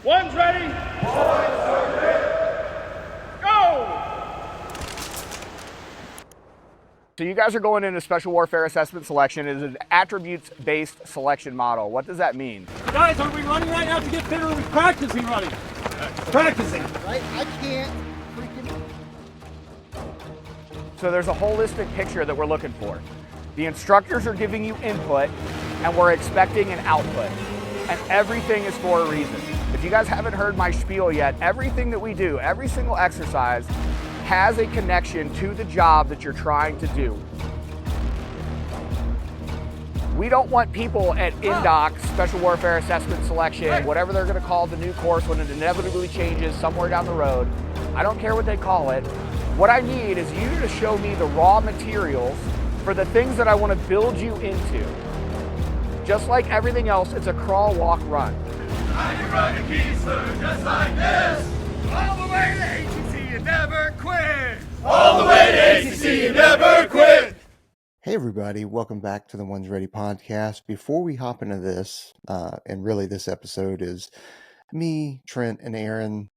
One's ready. Go! So you guys are going into special warfare assessment selection. It is an attributes-based selection model. What does that mean? Guys, are we running right now to get fitter? Or are we practicing running? Practicing. I can't freaking... So there's a holistic picture that we're looking for. The instructors are giving you input, and we're expecting an output. And everything is for a reason. If you guys haven't heard my spiel yet, everything that we do, every single exercise, has a connection to the job that you're trying to do. We don't want people at INDOC, Special Warfare Assessment Selection, whatever they're gonna call the new course when it inevitably changes somewhere down the road. I don't care what they call it. What I need is you to show me the raw materials for the things that I wanna build you into. Just like everything else, it's a crawl, walk, run. I'm running keys just like this. All the way to ATC, you never quit. All the way to ATC, you never quit. Hey everybody, welcome back to the One's Ready podcast. Before we hop into this, and really this episode is me, Trent, and Aaron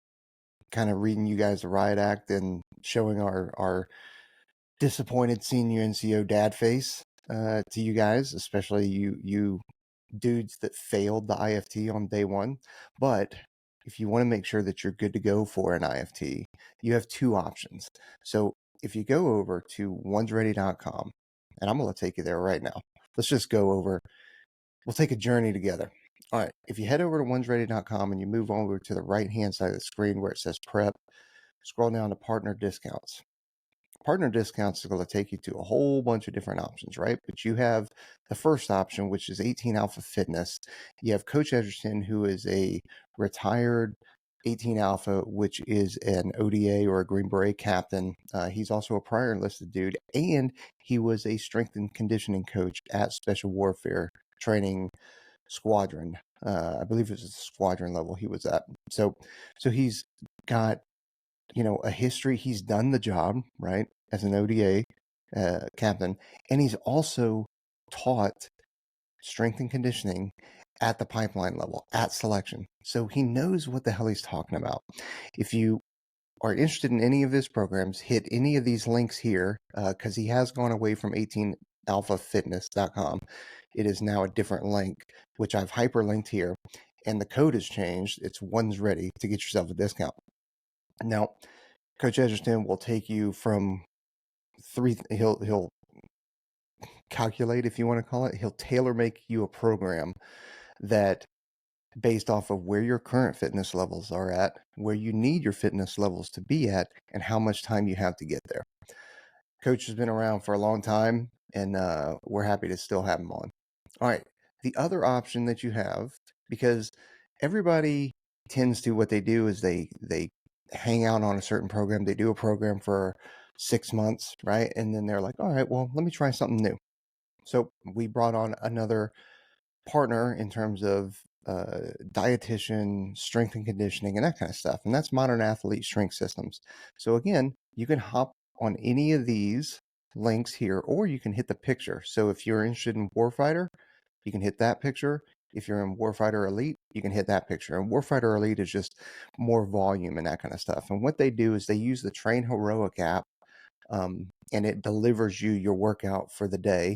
kind of reading you guys the riot act and showing our disappointed senior NCO dad face to you guys, especially you dudes that failed the IFT on day one. But if you want to make sure that you're good to go for an IFT, you have two options. So if you go over to onesready.com, and I'm going to take you there right now. Let's just go over. We'll take a journey together. All right. If you head over to onesready.com and you move over to the right-hand side of the screen where it says prep, scroll down to partner discounts. Partner discounts is going to take you to a whole bunch of different options, right? But you have the first option, which is 18 Alpha Fitness. You have Coach Edgerton, who is a retired 18 Alpha, which is an ODA or a Green Beret captain. He's also a prior enlisted dude, and he was a strength and conditioning coach at Special Warfare Training Squadron. I believe it was the squadron level he was at. So he's got, a history. He's done the job, right, as an ODA captain, and he's also taught strength and conditioning at the pipeline level, at selection. So he knows what the hell he's talking about. If you are interested in any of his programs, hit any of these links here, because he has gone away from 18alphafitness.com. It is now a different link, which I've hyperlinked here, and the code has changed. It's One's Ready to get yourself a discount. Now, Coach Edgerton will take you from he'll calculate, if you want to call it, he'll tailor make you a program that based off of where your current fitness levels are at, where you need your fitness levels to be at, and how much time you have to get there. Coach has been around for a long time, and we're happy to still have him on. All right. The other option that you have, because everybody tends to, what they do is they hang out on a certain program. They do a program for 6 months, right? And then they're like, all right, well, let me try something new. So we brought on another partner in terms of dietitian, strength and conditioning, and that kind of stuff. And that's Modern Athlete Strength Systems. So again, you can hop on any of these links here, or you can hit the picture. So if you're interested in Warfighter, you can hit that picture. If you're in Warfighter Elite, you can hit that picture. And Warfighter Elite is just more volume and that kind of stuff. And what they do is they use the Train Heroic app, and it delivers you your workout for the day.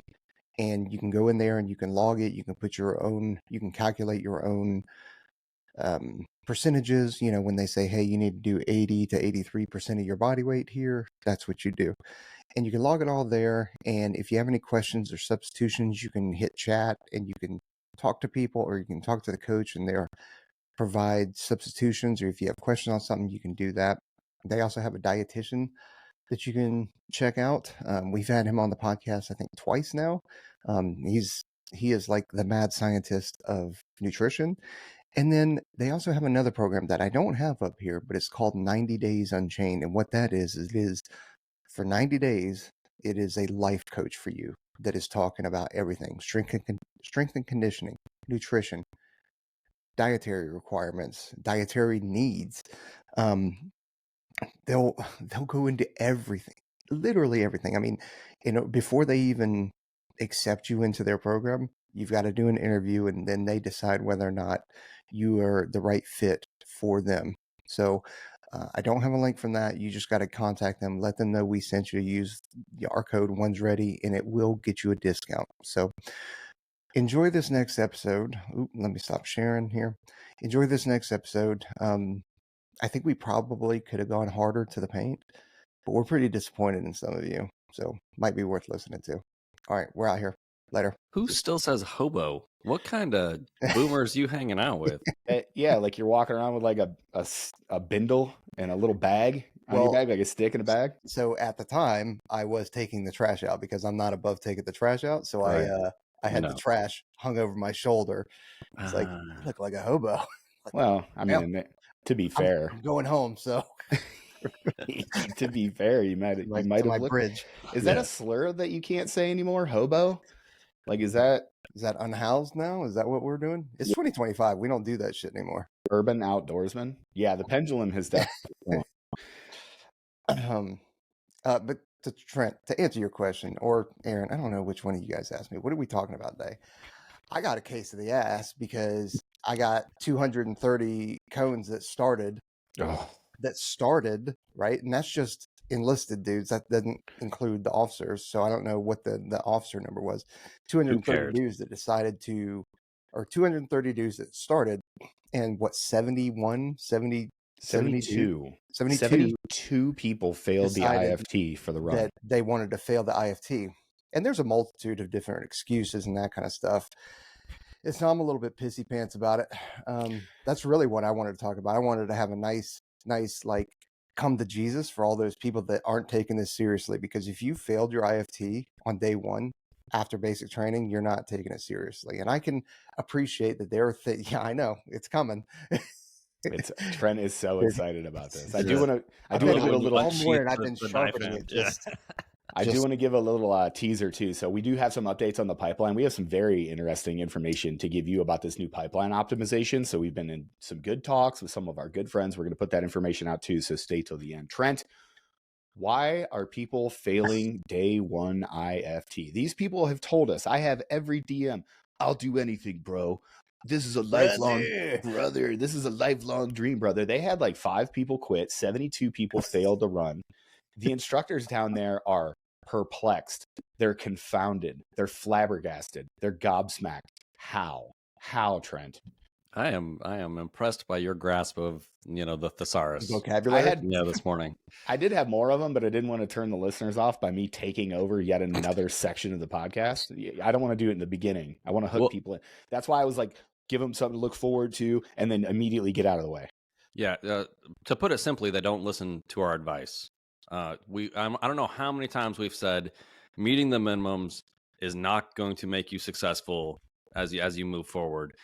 And you can go in there and you can log it. You can put your own, you can calculate your own percentages. When they say, hey, you need to do 80 to 83% of your body weight here, that's what you do. And you can log it all there. And if you have any questions or substitutions, you can hit chat and you can talk to people, or you can talk to the coach and they'll provide substitutions. Or if you have questions on something, you can do that. They also have a dietitian that you can check out. We've had him on the podcast, I think, twice now. He is like the mad scientist of nutrition. And then they also have another program that I don't have up here, but it's called 90 Days Unchained. And what that is it is for 90 days, it is a life coach for you that is talking about everything: strength and conditioning, nutrition, dietary requirements, dietary needs. They'll go into everything, literally everything. I mean, before they even accept you into their program, You've got to do an interview, and then they decide whether or not you are the right fit for them. So I don't have a link from that. You just got to contact them, let them know we sent you. Use our code One's Ready, and it will get you a discount. So enjoy this next episode. Oop, let me stop sharing here. Enjoy this next episode. I think we probably could have gone harder to the paint, but we're pretty disappointed in some of you. So might be worth listening to. All right, we're out here. Later. Who still says hobo? What kind of boomers you hanging out with? Yeah, like you're walking around with like a bindle and a little bag on your bag, like a stick in a bag. So at the time, I was taking the trash out because I'm not above taking the trash out. So I had the trash hung over my shoulder. It's like, you look like a hobo. Well, I mean, to be fair, I'm going home. So to be fair, you might have looked. Bridge. Is that a slur that you can't say anymore? Hobo? Like, is that unhoused now? Is that what we're doing? It's 2025. We don't do that shit anymore. Urban outdoorsman? Yeah, the pendulum has definitely. But to Trent, to answer your question, or Aaron, I don't know which one of you guys asked me. What are we talking about today? I got a case of the ass because I got 230 cones that started. Right, and that's just enlisted dudes. That doesn't include the officers. So I don't know what the officer number was. 230 dudes that decided to, or 230 dudes that started, and what, 72 people failed the IFT for the run. That they wanted to fail the IFT. And there's a multitude of different excuses and that kind of stuff. So I'm a little bit pissy pants about it. That's really what I wanted to talk about. I wanted to have a nice like come to Jesus for all those people that aren't taking this seriously, because if you failed your IFT on day one after basic training, you're not taking it seriously. And I can appreciate that yeah, I know it's coming. Trent is so excited about this. I do want to give a little more, I've been sharpening it. I do want to give a little teaser too. So we do have some updates on the pipeline. We have some very interesting information to give you about this new pipeline optimization. So we've been in some good talks with some of our good friends. We're going to put that information out too. So stay till the end. Trent, why are people failing day one IFT? These people have told us, I have every DM. I'll do anything, bro. This is a lifelong brother. This is a lifelong dream, brother. They had like 5 people quit. 72 people failed to run. The instructors down there are perplexed. They're confounded. They're flabbergasted. They're gobsmacked. How, Trent? I am impressed by your grasp of the thesaurus vocabulary. This morning. I did have more of them, but I didn't want to turn the listeners off by me taking over yet another section of the podcast. I don't want to do it in the beginning. I want to hook people in. That's why I was like, give them something to look forward to, and then immediately get out of the way. Yeah. To put it simply, they don't listen to our advice. I don't know how many times we've said meeting the minimums is not going to make you successful as you move forward.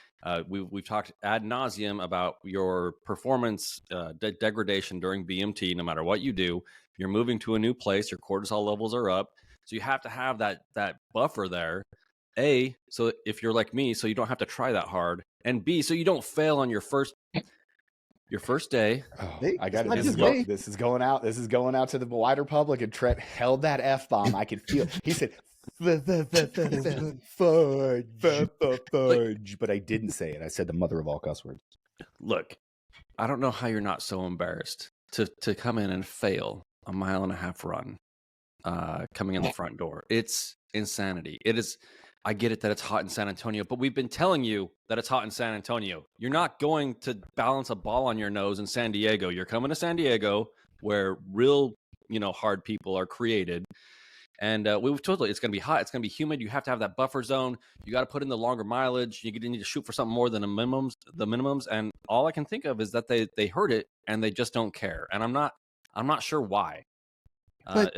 We've talked ad nauseum about your performance degradation during BMT. No matter what you do, you're moving to a new place. Your cortisol levels are up, so you have to have that buffer there. A, so if you're like me, so you don't have to try that hard, and B, so you don't fail on your first day. I got it. This is going out. This is going out to the wider public. And Trent held that F-bomb. I could feel. He said, fudge. But I didn't say it. I said the mother of all cuss words. Look, I don't know how you're not so embarrassed to come in and fail a 1.5 mile run coming in the front door. It's insanity. It is. I get it that it's hot in San Antonio, but we've been telling you that it's hot in San Antonio. You're not going to balance a ball on your nose in San Diego. You're coming to San Diego where real, hard people are created. And we've told you it's going to be hot. It's going to be humid. You have to have that buffer zone. You got to put in the longer mileage. You need to shoot for something more than the minimums. And all I can think of is that they heard it and they just don't care. And I'm not sure why. Have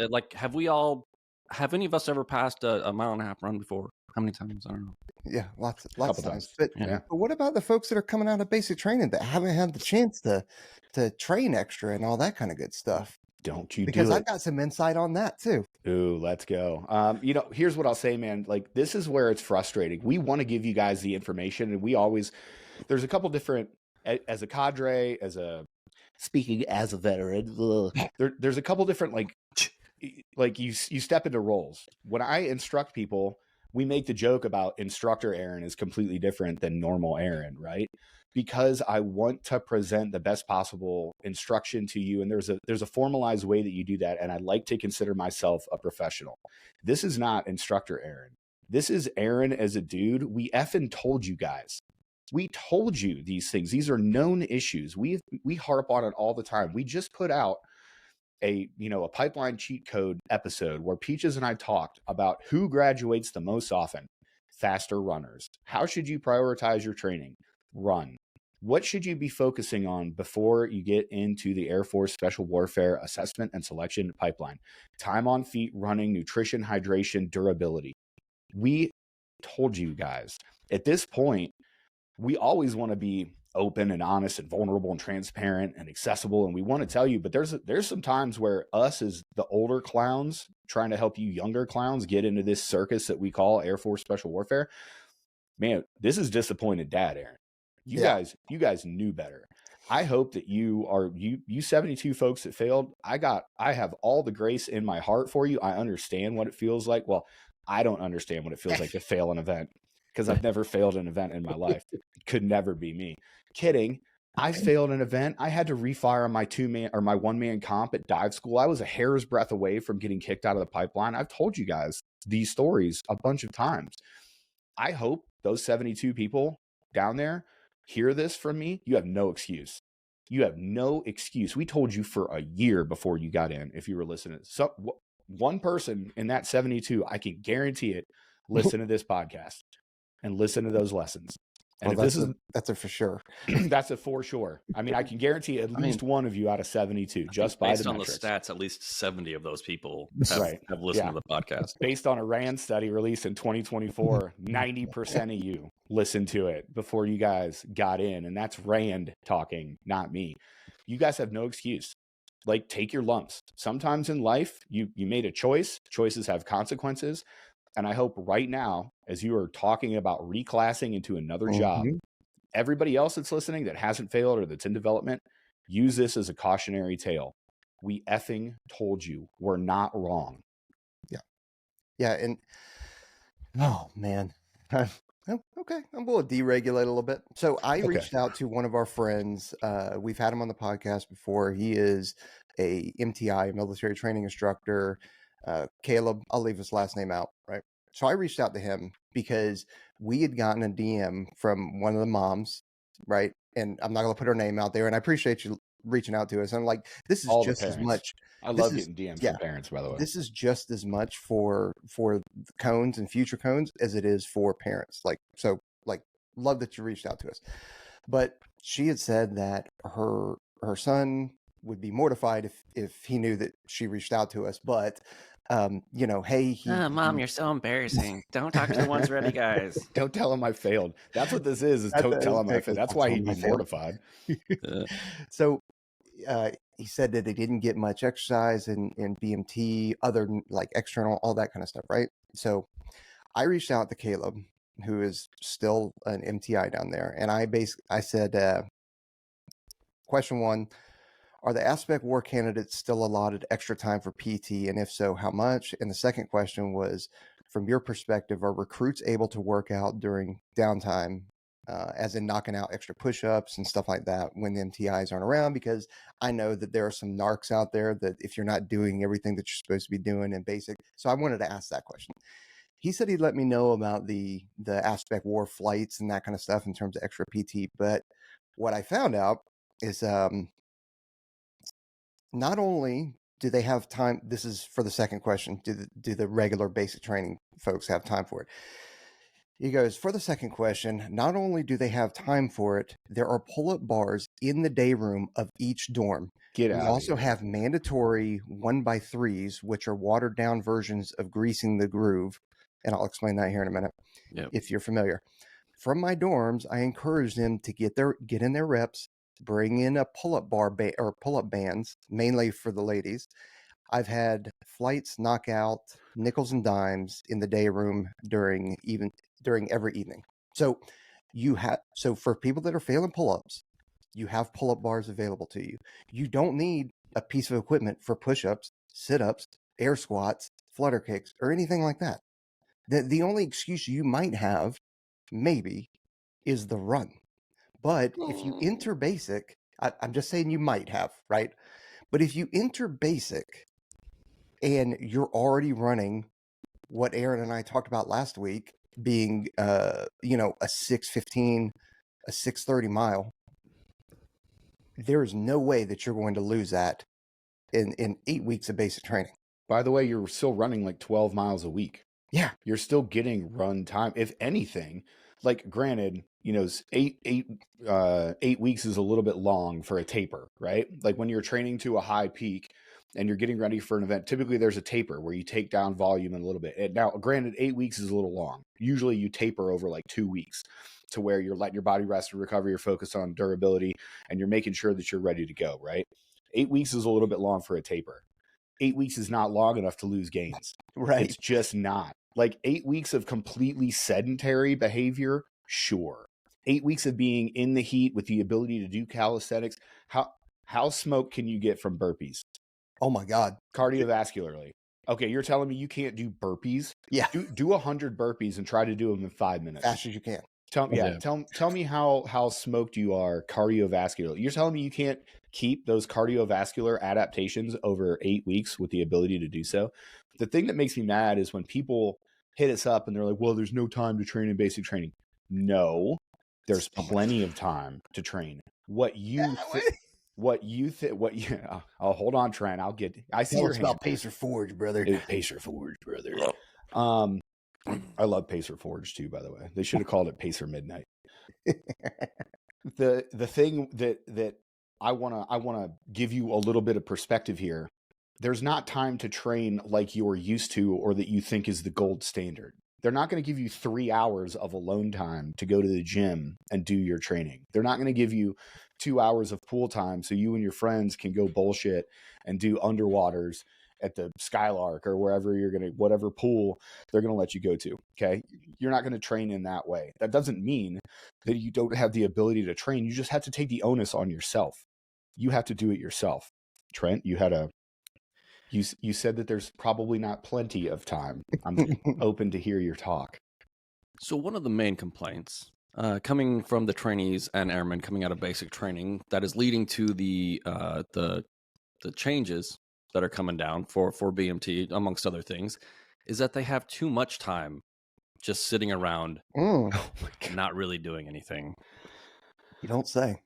any of us ever passed a 1.5 mile run before? How many times? I don't know. Yeah, lots of times. But what about the folks that are coming out of basic training that haven't had the chance to train extra and all that kind of good stuff? Don't you because do it. I've got some insight on that too. Ooh, let's go. Here's what I'll say, man. Like, this is where it's frustrating. We want to give you guys the information, and there's a couple different, as a cadre, speaking as a veteran, there's a couple different, like you step into roles. When I instruct people, we make the joke about instructor Aaron is completely different than normal Aaron, right? Because I want to present the best possible instruction to you. And there's a formalized way that you do that. And I like to consider myself a professional. This is not instructor Aaron. This is Aaron as a dude. We effing told you guys. We told you these things. These are known issues. We harp on it all the time. We just put out a pipeline cheat code episode where Peaches and I talked about who graduates the most often. Faster runners. How should you prioritize your training? Run. What should you be focusing on before you get into the Air Force Special Warfare assessment and selection pipeline? Time on feet, running, nutrition, hydration, durability. We told you guys. At this point, we always want to be open and honest and vulnerable and transparent and accessible, and we want to tell you, but there's some times where us as the older clowns trying to help you younger clowns get into this circus that we call Air Force Special Warfare. Man, this is disappointed dad, Aaron. You guys knew better. I hope that you 72 folks that failed, I have all the grace in my heart for you. I understand what it feels like. Well, I don't understand what it feels like to fail an event because I've never failed an event in my life. It could never be me. Kidding. I failed an event. I had to refire my one-man comp at dive school. I was a hair's breadth away from getting kicked out of the pipeline. I've told you guys these stories a bunch of times. I hope those 72 people down there hear this from me. You have no excuse. You have no excuse. We told you for a year before you got in, if you were listening. So one person in that 72, I can guarantee it, listen to this podcast and listen to those lessons. And well, if that's a for sure. That's a for sure. I mean, I can guarantee at least one of you out of 72 just by based the on metrics. the stats, at least 70 of those people have listened to the podcast. Based on a RAND study released in 2024, 90% of you listened to it before you guys got in. And that's RAND talking, not me. You guys have no excuse. Like, take your lumps. Sometimes in life, you made a choice. Choices have consequences. And I hope right now, as you are talking about reclassing into another job, everybody else that's listening that hasn't failed or that's in development, use this as a cautionary tale. We effing told you. We're not wrong. Yeah. Yeah. And, oh, man. Okay. I'm going to deregulate a little bit. So I reached out to one of our friends. We've had him on the podcast before. He is a MTI, military training instructor. Caleb, I'll leave his last name out, right? So I reached out to him because we had gotten a DM from one of the moms, right? And I'm not going to put her name out there. And I appreciate you reaching out to us. I'm like, this is All just as much. I love getting DMs from parents, by the way. This is just as much for cones and future cones as it is for parents. Love that you reached out to us. But she had said that her son would be mortified if he knew that she reached out to us. But hey, Mom, you're so embarrassing. Don't talk to the Ones Ready guys. Don't tell him I failed. That's what this is don't tell him I failed. That's why he'd be mortified. So he said that they didn't get much exercise in BMT, other like external, all that kind of stuff, right? So I reached out to Caleb, who is still an MTI down there, and I said, question one, are the aspect war candidates still allotted extra time for PT? And if so, how much? And the second question was, from your perspective, are recruits able to work out during downtime, as in knocking out extra push-ups and stuff like that when the MTIs aren't around? Because I know that there are some narcs out there that if you're not doing everything that you're supposed to be doing in basic. So I wanted to ask that question. He said he'd let me know about the aspect war flights and that kind of stuff in terms of extra PT. But what I found out is, not only do they have time, this is for the second question, do the regular basic training folks have time for it? He goes, for the second question, not only do they have time for it, there are pull-up bars in the day room of each dorm. We also have mandatory 1x3s, which are watered down versions of greasing the groove. And I'll explain that here in a minute, if you're familiar. From my dorms, I encourage them to get in their reps, bring in a pull-up bar or pull-up bands, mainly for the ladies. I've had flights knock out nickels and dimes in the day room during every evening. So for people that are failing pull-ups, you have pull-up bars available to you. You don't need a piece of equipment for push-ups, sit-ups, air squats, flutter kicks, or anything like that. The only excuse you might have, maybe, is the run. But if you enter basic, I'm just saying you might have, right? But if you enter basic and you're already running what Aaron and I talked about last week, being a 6:15, a 6:30 mile, there is no way that you're going to lose that in 8 weeks of basic training. By the way, you're still running like 12 miles a week. Yeah. You're still getting run time. If anything, like granted, 8 weeks is a little bit long for a taper, right? Like when you're training to a high peak and you're getting ready for an event, typically there's a taper where you take down volume in a little bit. And now, granted, 8 weeks is a little long. Usually you taper over like 2 weeks to where you're letting your body rest and recover, you're focused on durability, and you're making sure that you're ready to go, right? 8 weeks is a little bit long for a taper. 8 weeks is not long enough to lose gains. Right. It's just not. Like 8 weeks of completely sedentary behavior, sure. 8 weeks of being in the heat with the ability to do calisthenics. How smoked can you get from burpees? Oh my God. Cardiovascularly. Okay, you're telling me you can't do burpees? Yeah. Do 100 burpees and try to do them in 5 minutes. Fast as you can. Tell me how smoked you are cardiovascularly. You're telling me you can't keep those cardiovascular adaptations over 8 weeks with the ability to do so? The thing that makes me mad is when people hit us up and they're like, well, there's no time to train in basic training. No, there's plenty of time to train. Oh, hold on, Trent. I see Tell your us hand. about Pacer Forge, brother. Pacer Forge, brother. I love Pacer Forge too, by the way. They should have called it Pacer Midnight. The thing that I wanna give you a little bit of perspective here. There's not time to train like you're used to or that you think is the gold standard. They're not going to give you 3 hours of alone time to go to the gym and do your training. They're not going to give you 2 hours of pool time so you and your friends can go bullshit and do underwaters at the Skylark or wherever whatever pool they're going to let you go to. Okay. You're not going to train in that way. That doesn't mean that you don't have the ability to train. You just have to take the onus on yourself. You have to do it yourself. Trent, you said that there's probably not plenty of time. I'm open to hear your talk. So one of the main complaints coming from the trainees and airmen coming out of basic training that is leading to the changes that are coming down for BMT, amongst other things, is that they have too much time just sitting around not really doing anything. You don't say.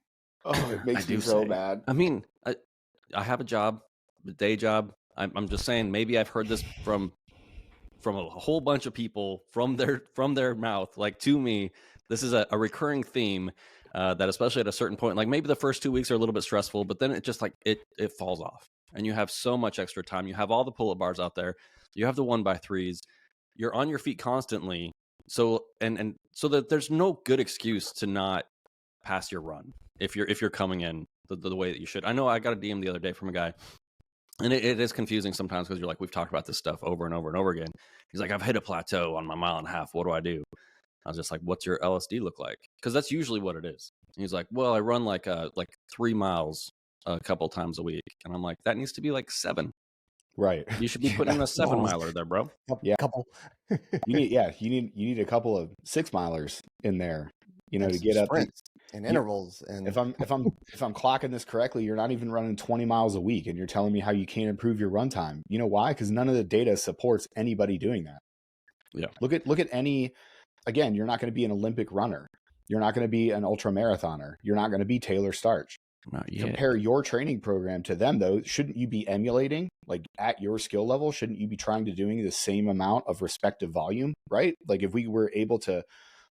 Oh, it makes me so bad. I mean, I have a job, a day job. I'm just saying, maybe I've heard this from a whole bunch of people from their mouth, like to me. This is a recurring theme that, especially at a certain point, like maybe the first 2 weeks are a little bit stressful, but then it just like it falls off, and you have so much extra time. You have all the pull-up bars out there. You have the 1x3s. You're on your feet constantly. So and so that there's no good excuse to not pass your run if you're coming in the way that you should. I know I got a DM the other day from a guy. And it is confusing sometimes because you're like, we've talked about this stuff over and over and over again. He's like, I've hit a plateau on my 1.5 miles. What do I do? I was just like, what's your LSD look like? Because that's usually what it is. And he's like, well, I run like 3 miles a couple times a week. And I'm like, that needs to be like 7. Right. You should be putting in a 7 miler there, bro. Yeah. Couple. you need a couple of 6 milers in there, to get up and intervals. And if I'm clocking this correctly, you're not even running 20 miles a week, and you're telling me how you can't improve your run time. You know why? Because none of the data supports anybody doing that. Yeah. Look at any. Again, you're not going to be an Olympic runner. You're not going to be an ultra marathoner. You're not going to be Taylor Starch. Not yet. Compare your training program to them, though. Shouldn't you be emulating, like at your skill level? Shouldn't you be trying to doing the same amount of respective volume, right? Like if we were able to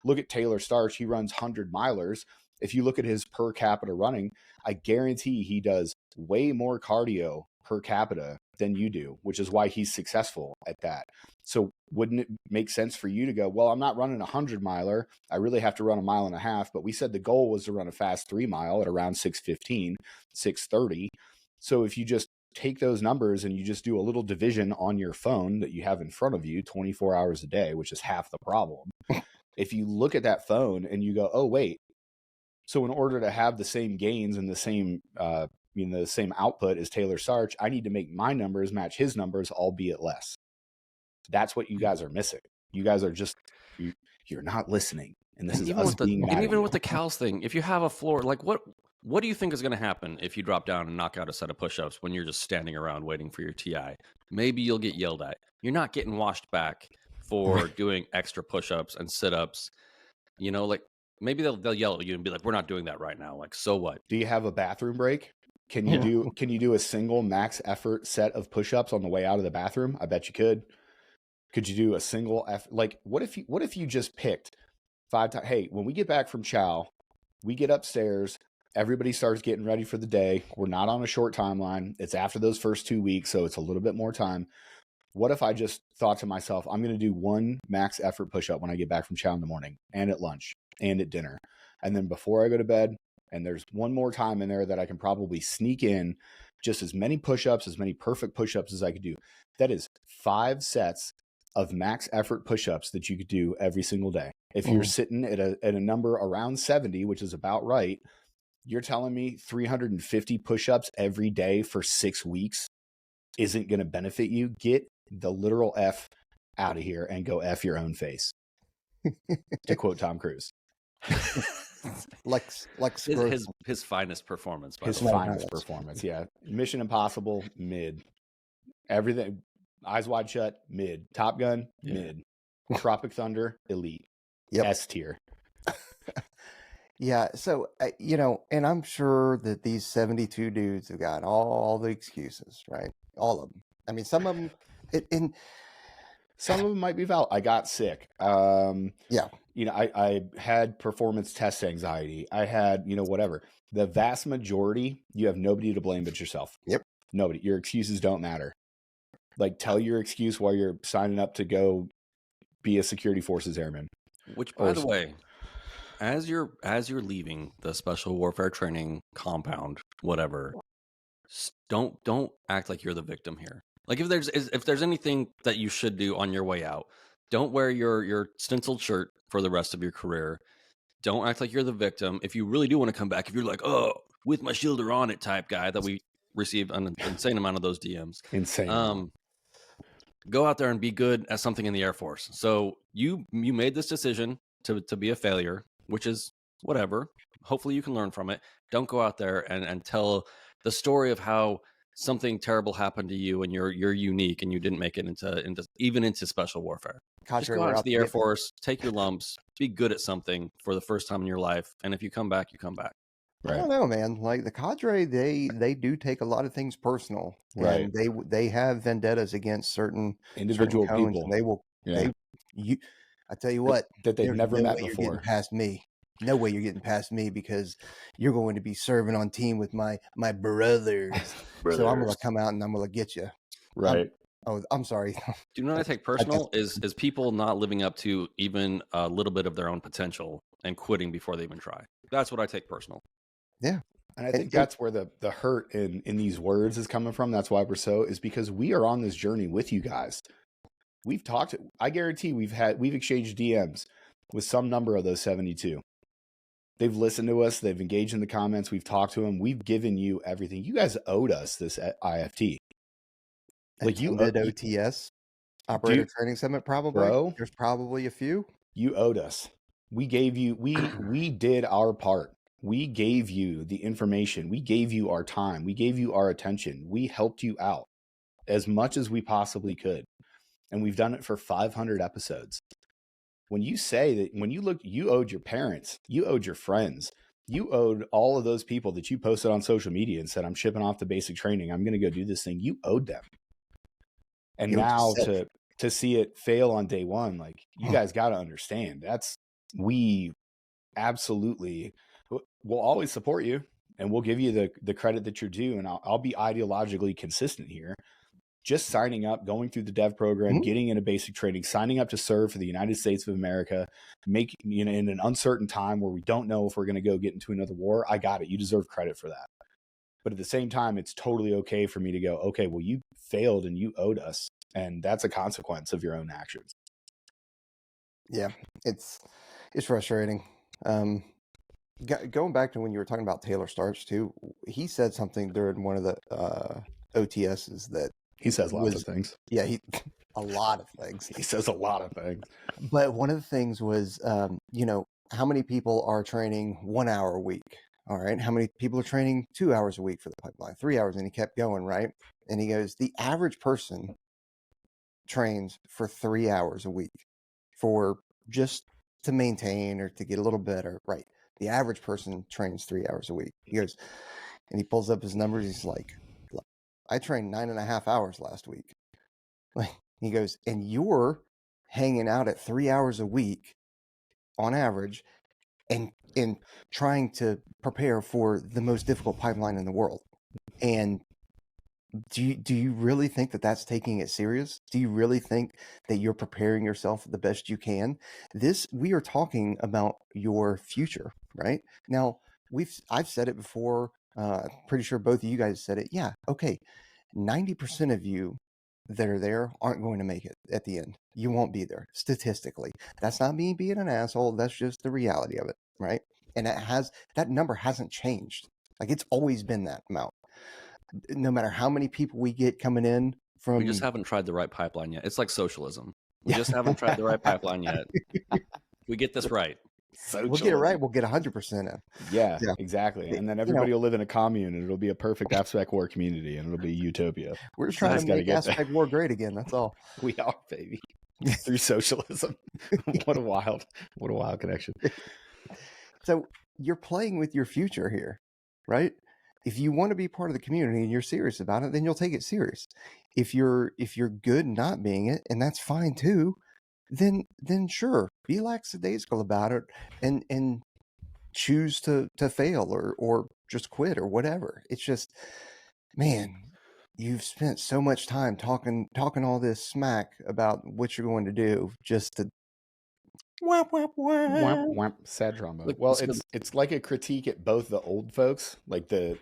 look at Taylor Starch, he runs 100 milers. If you look at his per capita running, I guarantee he does way more cardio per capita than you do, which is why he's successful at that. So wouldn't it make sense for you to go, well, I'm not running 100 miler. I really have to run 1.5 miles, but we said the goal was to run a fast 3 mile at around 6:15, 6:30. So if you just take those numbers and you just do a little division on your phone that you have in front of you 24 hours a day, which is half the problem. If you look at that phone and you go, oh, wait, so in order to have the same gains and the same output as Taylor Starch, I need to make my numbers match his numbers, albeit less. That's what you guys are missing. You guys are just you're not listening, and this And is even us with the being mad and at even you. with the cows thing, if you have a floor, like what do you think is going to happen if you drop down and knock out a set of push-ups when you're just standing around waiting for your TI? Maybe you'll get yelled at. You're not getting washed back for doing extra push-ups and sit-ups. You know, like maybe they'll yell at you and be like, "We're not doing that right now." Like, so what? Do you have a bathroom break? Can you do a single max effort set of push-ups on the way out of the bathroom? I bet you could. Could you do a single like what if you just picked 5 times? Hey, when we get back from chow, we get upstairs, everybody starts getting ready for the day. We're not on a short timeline. It's after those first 2 weeks, so it's a little bit more time. What if I just thought to myself, I'm going to do one max effort push-up when I get back from chow in the morning and at lunch and at dinner. And then before I go to bed, and there's one more time in there that I can probably sneak in just as many push-ups, as many perfect push-ups as I could do. That is 5 sets of max effort push-ups that you could do every single day. If you're sitting at a number around 70, which is about right, you're telling me 350 push-ups every day for 6 weeks isn't going to benefit you? Get the literal F out of here and go F your own face. To quote Tom Cruise. Lex His finest performance, by His the way. finest performance, yeah. Mission Impossible, mid. Everything, Eyes Wide Shut, mid. Top Gun, mid. Tropic Thunder, elite. Yep. S tier. Yeah, so and I'm sure that these 72 dudes have got all the excuses, right? All of them. I mean, some of them, some of them might be valid. I got sick. Yeah. I had performance test anxiety. I had, whatever. The vast majority, you have nobody to blame but yourself. Yep. Nobody. Your excuses don't matter. Like, tell your excuse while you're signing up to go be a security forces airman. Which, by the way, as you're leaving the special warfare training compound, whatever, don't act like you're the victim here. Like, if there's anything that you should do on your way out, don't wear your stenciled shirt for the rest of your career. Don't act like you're the victim. If you really do want to come back, if you're like, oh, with my shielder on it type guy that we receive an insane amount of those DMs. Insane. Go out there and be good at something in the Air Force. So you made this decision to be a failure, which is whatever. Hopefully you can learn from it. Don't go out there and tell the story of how something terrible happened to you and you're unique and you didn't make it into special warfare. Just go out to the Air Force, take your lumps, be good at something for the first time in your life, and if you come back, you come back. Right. I don't know, man. Like the cadre, they do take a lot of things personal, right? And they have vendettas against certain individual people. And they will. I tell you what, that they've never met before. You're getting past me. No way you're getting past me because you're going to be serving on team with my brothers. So I'm going to come out and I'm going to get you. Right. I'm sorry. Do you know what I take personal is people not living up to even a little bit of their own potential and quitting before they even try. That's what I take personal. Yeah. And I think that's where the hurt in these words is coming from. That's why is because we are on this journey with you guys. We've talked. I guarantee we've exchanged DMs with some number of those 72. They've listened to us. They've engaged in the comments. We've talked to them. We've given you everything. You guys owed us this IFT. Like you owed OTS, Operator Training Summit, probably. Bro, there's probably a few. You owed us. We gave you. We did our part. We gave you the information. We gave you our time. We gave you our attention. We helped you out as much as we possibly could. And we've done it for 500 episodes. When you say that, when you look, you owed your parents, you owed your friends, you owed all of those people that you posted on social media and said, I'm shipping off the basic training. I'm going to go do this thing. You owed them. And now to see it fail on day one, like you guys got to understand we absolutely will always support you and we'll give you the credit that you're due. And I'll be ideologically consistent here. Just signing up, going through the dev program, getting into basic training, signing up to serve for the United States of America, in an uncertain time where we don't know if we're going to go get into another war. I got it. You deserve credit for that. But at the same time, it's totally okay for me to go, okay, well, you failed and you owed us. And that's a consequence of your own actions. Yeah, it's frustrating. Going back to when you were talking about Taylor Starch too, he said something during one of the OTSs that he says lots of things. Yeah, a lot of things. He says a lot of things. But one of the things was, how many people are training 1 hour a week? All right. How many people are training 2 hours a week for the pipeline, 3 hours? And he kept going, right? And he goes, the average person trains for 3 hours a week for just to maintain or to get a little better, right? The average person trains 3 hours a week. He goes, and he pulls up his numbers. He's like, I trained 9.5 hours last week. Like, he goes, and you're hanging out at 3 hours a week on average and trying to prepare for the most difficult pipeline in the world. And do you really think that that's taking it serious? Do you really think that you're preparing yourself the best you can? We are talking about your future, right? Now, I've said it before. Pretty sure both of you guys said it. Yeah. Okay. 90% of you that are there aren't going to make it at the end. You won't be there statistically. That's not me being an asshole. That's just the reality of it, right? And that number hasn't changed. Like, it's always been that amount. No matter how many people we get coming in from, We just haven't tried the right pipeline yet. It's like socialism. We just haven't tried the right pipeline yet. We get this right. We'll get it right. We'll get 100% in. Yeah, exactly. And then everybody will live in a commune, and it'll be a perfect aspect war community, and it'll be utopia. We're just trying to make aspect war great again. That's all. We are, baby. Through socialism. What a wild connection. So you're playing with your future here, right? If you want to be part of the community and you're serious about it, then you'll take it serious. If you're good not being it, and that's fine too, then sure, be lackadaisical about it and choose to fail or just quit or whatever. It's just, man, you've spent so much time talking all this smack about what you're going to do just to whap, whap, whap. Whap, whap, sad drama. Look, Well, so- it's like a critique at both the old folks, like the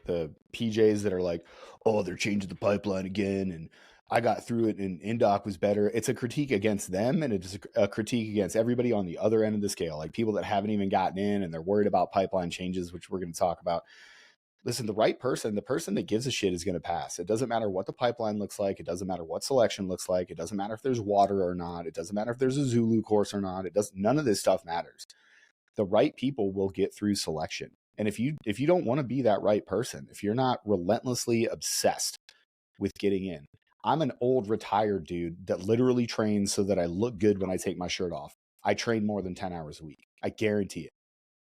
PJs that are like, oh, they're changing the pipeline again, and I got through it, and Indoc was better. It's a critique against them, and it's a critique against everybody on the other end of the scale, like people that haven't even gotten in and they're worried about pipeline changes, which we're going to talk about. Listen, the right person, the person that gives a shit is going to pass. It doesn't matter what the pipeline looks like. It doesn't matter what selection looks like. It doesn't matter if there's water or not. It doesn't matter if there's a Zulu course or not. None of this stuff matters. The right people will get through selection. And if you don't want to be that right person, if you're not relentlessly obsessed with getting in, I'm an old retired dude that literally trains so that I look good when I take my shirt off. I train more than 10 hours a week. I guarantee it.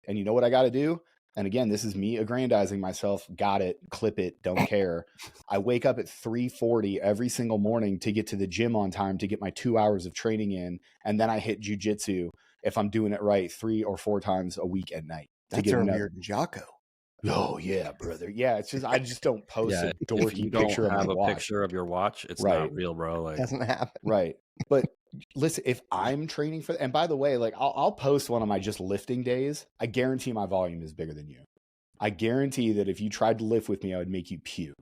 And you know what I got to do? And again, this is me aggrandizing myself. Got it. Clip it. Don't care. I wake up at 3:40 every single morning to get to the gym on time to get my 2 hours of training in. And then I hit jujitsu if I'm doing it right 3 or 4 times a week at night. That's earlier than Jocko. Oh yeah, brother. Yeah, it's just I just don't post a dorky if you don't picture of have my a watch. picture of your watch, it's Right. not real, bro. Like, Doesn't happen. Right. But listen, if I'm training for, and by the way, like I'll post one of my just lifting days. I guarantee my volume is bigger than you. I guarantee that if you tried to lift with me, I would make you puke.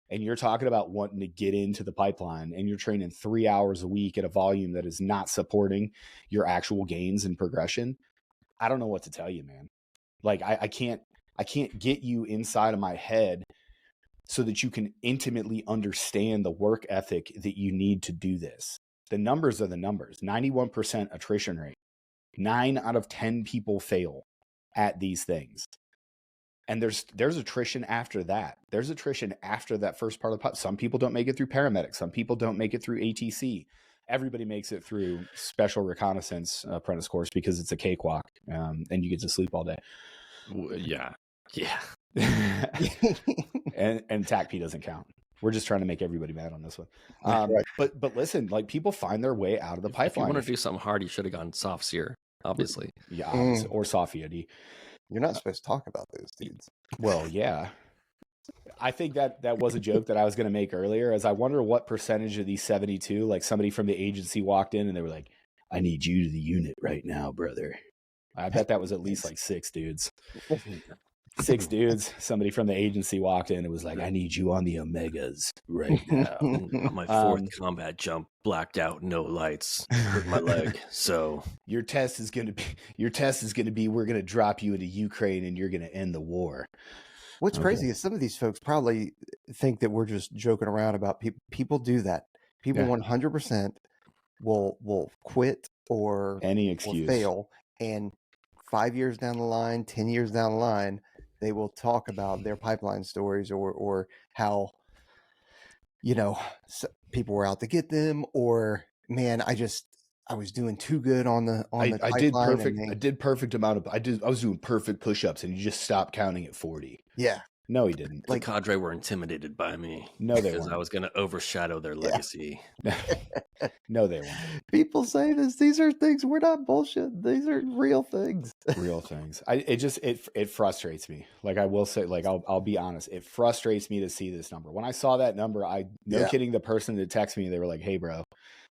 And you're talking about wanting to get into the pipeline and you're training 3 hours a week at a volume that is not supporting your actual gains and progression. I don't know what to tell you, man. Like I can't get you inside of my head so that you can intimately understand the work ethic that you need to do this. The numbers are the numbers. 91% attrition rate. 9 out of 10 people fail at these things. And there's attrition after that. There's attrition after that first part of the pipeline. Some people don't make it through paramedics. Some people don't make it through ATC. Everybody makes it through special reconnaissance apprentice course because it's a cakewalk and you get to sleep all day. yeah. and TACP doesn't count. We're just trying to make everybody mad on this one. Right. But listen, like people find their way out of the If pipeline. you want to do something hard, you should have gone soft sear, obviously. Yeah, obviously, or Sofia. You're not supposed to talk about those dudes. Well, yeah. I think that was a joke that I was going to make earlier, as I wonder what percentage of these 72, like somebody from the agency walked in and they were like, I need you to the unit right now, brother. I bet that was at least like 6 dudes. 6 dudes. Somebody from the agency walked in and was like, I need you on the Omegas right now. On my 4th combat jump, blacked out, no lights, hurt my leg. So Your test is going to be we're going to drop you into Ukraine and you're going to end the war. What's Okay. crazy is some of these folks probably think that we're just joking around about people. People do that. People Yeah. 100% will quit or Any excuse. fail, and 5 years down the line, 10 years down the line, they will talk about their pipeline stories or how, you know, people were out to get them, or man, I was doing too good on the I did pipeline, perfect. and I did perfect amount of. I was doing perfect push-ups, and you just stopped counting at 40. yeah, No, he didn't. The cadre were intimidated by me. No, they because weren't. I was going to overshadow their legacy. No, they weren't. people say this. These are things. We're not bullshit. These are real things. Real things. It frustrates me. Like I will say, like I'll be honest. It frustrates me to see this number. When I saw that number, no kidding, the person that texted me, they were like, "Hey, bro,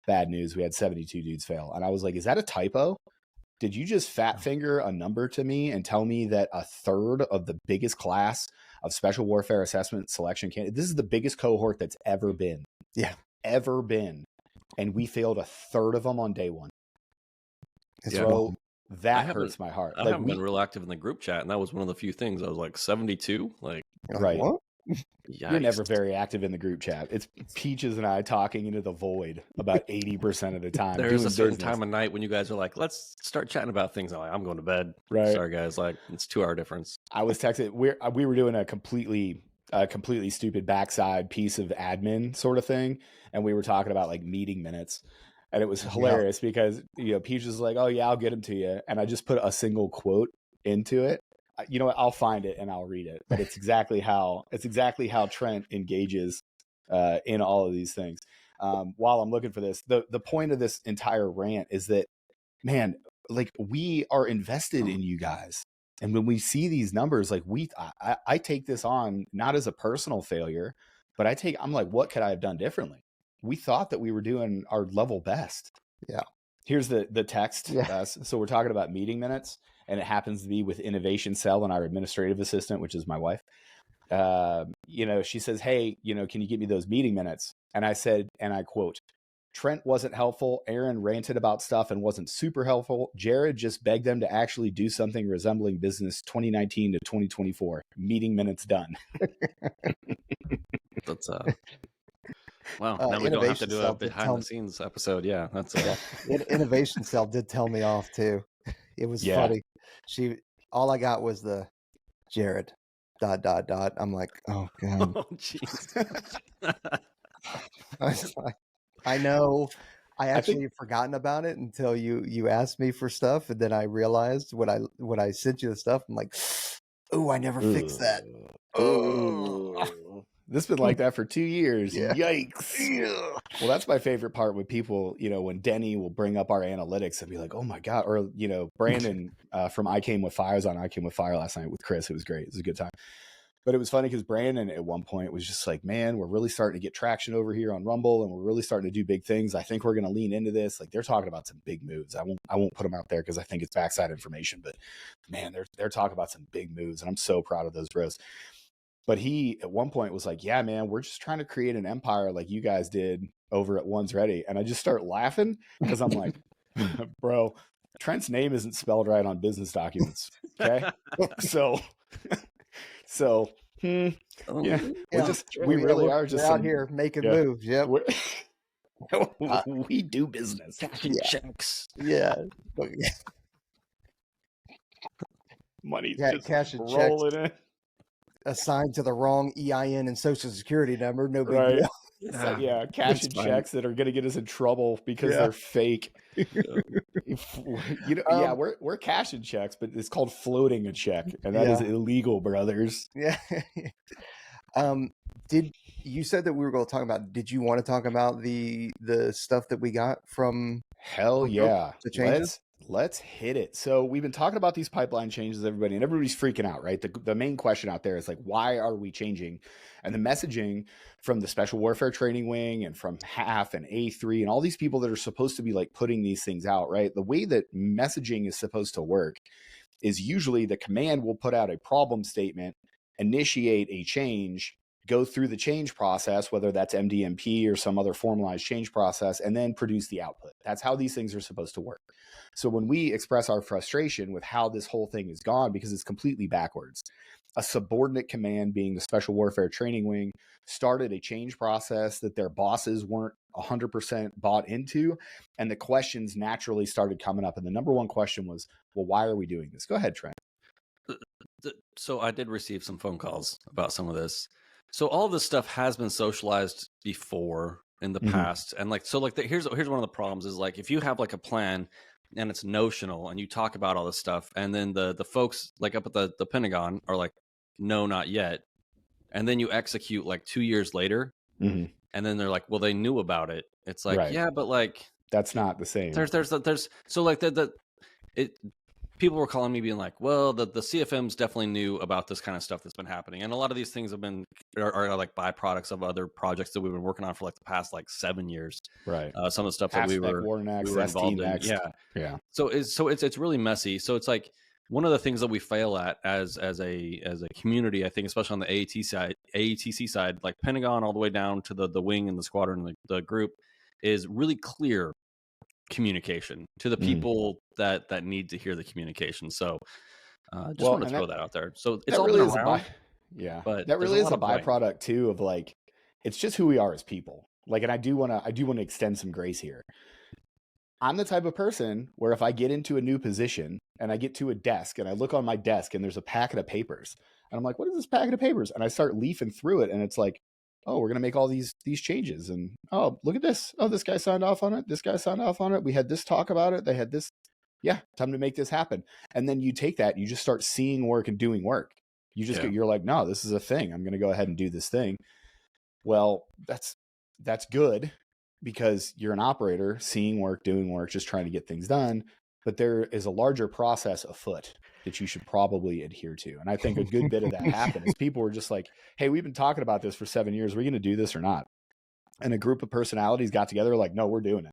bad news. We had 72 dudes fail." And I was like, "Is that a typo? Did you just fat finger a number to me and tell me that a third of the biggest class of special warfare assessment selection candidates, this is the biggest cohort that's ever been. Yeah. Ever been. And we failed a third of them on day one." It's So that hurts my heart. I haven't been real active in the group chat, and that was one of the few things. I was like 72, like right. What? You're never very active in the group chat. It's Peaches and I talking into the void about 80% of the time. There's a certain time of night when you guys are like, let's start chatting about things. I'm like, I'm going to bed. Right. Sorry, guys. Like, it's 2-hour difference. I was texting. We were doing a completely stupid backside piece of admin sort of thing, and we were talking about like meeting minutes, and it was hilarious because Peaches was like, "Oh yeah, I'll get them to you," and I just put a single quote into it. You know what? I'll find it and I'll read it. But it's exactly how Trent engages in all of these things. While I'm looking for this, the point of this entire rant is that, man, like we are invested in you guys, and when we see these numbers, like I take this on not as a personal failure, but I'm like, what could I have done differently? We thought that we were doing our level best. Yeah. Here's the text. Yeah. So we're talking about meeting minutes. And it happens to be with Innovation Cell and our administrative assistant, which is my wife. She says, "Hey, can you get me those meeting minutes?" And I said, and I quote, "Trent wasn't helpful. Aaron ranted about stuff and wasn't super helpful. Jared just begged them to actually do something resembling business 2019 to 2024. Meeting minutes done." That's wow. Now we don't have to do a behind the scenes episode. Yeah, that's Innovation Cell did tell me off too. It was funny. All I got was the Jared ... I'm like, oh god. Oh jeez. I was like, I know. I actually had forgotten about it until you asked me for stuff, and then I realized when I sent you the stuff, I'm like, oh, I never fixed that. Oh. This has been like that for 2 years. Yeah. Yikes. Yeah. Well, that's my favorite part when people, when Denny will bring up our analytics and be like, oh my God. Or, Brandon from I Came With Fire was on I Came With Fire last night with Chris. It was great. It was a good time. But it was funny because Brandon at one point was just like, man, we're really starting to get traction over here on Rumble, and we're really starting to do big things. I think we're going to lean into this. Like, they're talking about some big moves. I won't put them out there because I think it's backside information, but man, they're talking about some big moves, and I'm so proud of those bros. But he at one point was like, yeah, man, we're just trying to create an empire like you guys did over at One's Ready. And I just start laughing because I'm like, bro, Trent's name isn't spelled right on business documents. Okay. We really are just out here making moves. Yep. We do business. Cashing checks. Yeah. Money just cashing rolling checks. in. Assigned to the wrong EIN and social security number. No big deal. Like, cashing checks that are going to get us in trouble because they're fake. We're cashing checks, but it's called floating a check, and that is illegal, brothers. Yeah. You said that we were going to talk about? Did you want to talk about the stuff that we got from? Hell yeah! The changes. Let's hit it. So we've been talking about these pipeline changes, everybody, and everybody's freaking out, right? The main question out there is like, why are we changing? And the messaging from the Special Warfare Training Wing and from HAF and A3 and all these people that are supposed to be like putting these things out, right? The way that messaging is supposed to work is usually the command will put out a problem statement, initiate a change, go through the change process, whether that's MDMP or some other formalized change process, and then produce the output. That's how these things are supposed to work. So when we express our frustration with how this whole thing is gone, because it's completely backwards, a subordinate command being the Special Warfare Training Wing started a change process that their bosses weren't 100% bought into. And the questions naturally started coming up. And the number one question was, well, why are we doing this? Go ahead, Trent. So I did receive some phone calls about some of this. So all of this stuff has been socialized before in the past. And here's one of the problems is like, if you have like a plan and it's notional and you talk about all this stuff, and then the folks like up at the Pentagon are like, no, not yet. And then you execute like 2 years later. And then they're like, well, they knew about it. It's like, yeah, but like, that's not the same. There's so like people were calling me being like, well, the CFMs definitely knew about this kind of stuff that's been happening. And a lot of these things are like byproducts of other projects that we've been working on for like the past like 7 years. Right. Some of the stuff that we were involved in. Yeah. So it's really messy. So it's like one of the things that we fail at as a community, I think, especially on the AETC side, like Pentagon all the way down to the wing and the squadron and the group, is really clear communication to the people that need to hear the communication. So just want to throw that out there. So it's all really been around, but that really is a byproduct too of like, it's just who we are as people. Like, and I do want to extend some grace here. I'm the type of person where if I get into a new position and I get to a desk and I look on my desk and there's a packet of papers and I'm like, what is this packet of papers? And I start leafing through it and it's like, oh, we're going to make all these changes. And, oh, look at this. Oh, this guy signed off on it. This guy signed off on it. We had this talk about it. They had this. Yeah, time to make this happen. And then you take that, you just start seeing work and doing work. You just you're like, no, this is a thing. I'm going to go ahead and do this thing. Well, that's good because you're an operator, seeing work, doing work, just trying to get things done. But there is a larger process afoot that you should probably adhere to. And I think a good bit of that happened is people were just like, hey, we've been talking about this for 7 years. Are we going to do this or not? And a group of personalities got together like, no, we're doing it.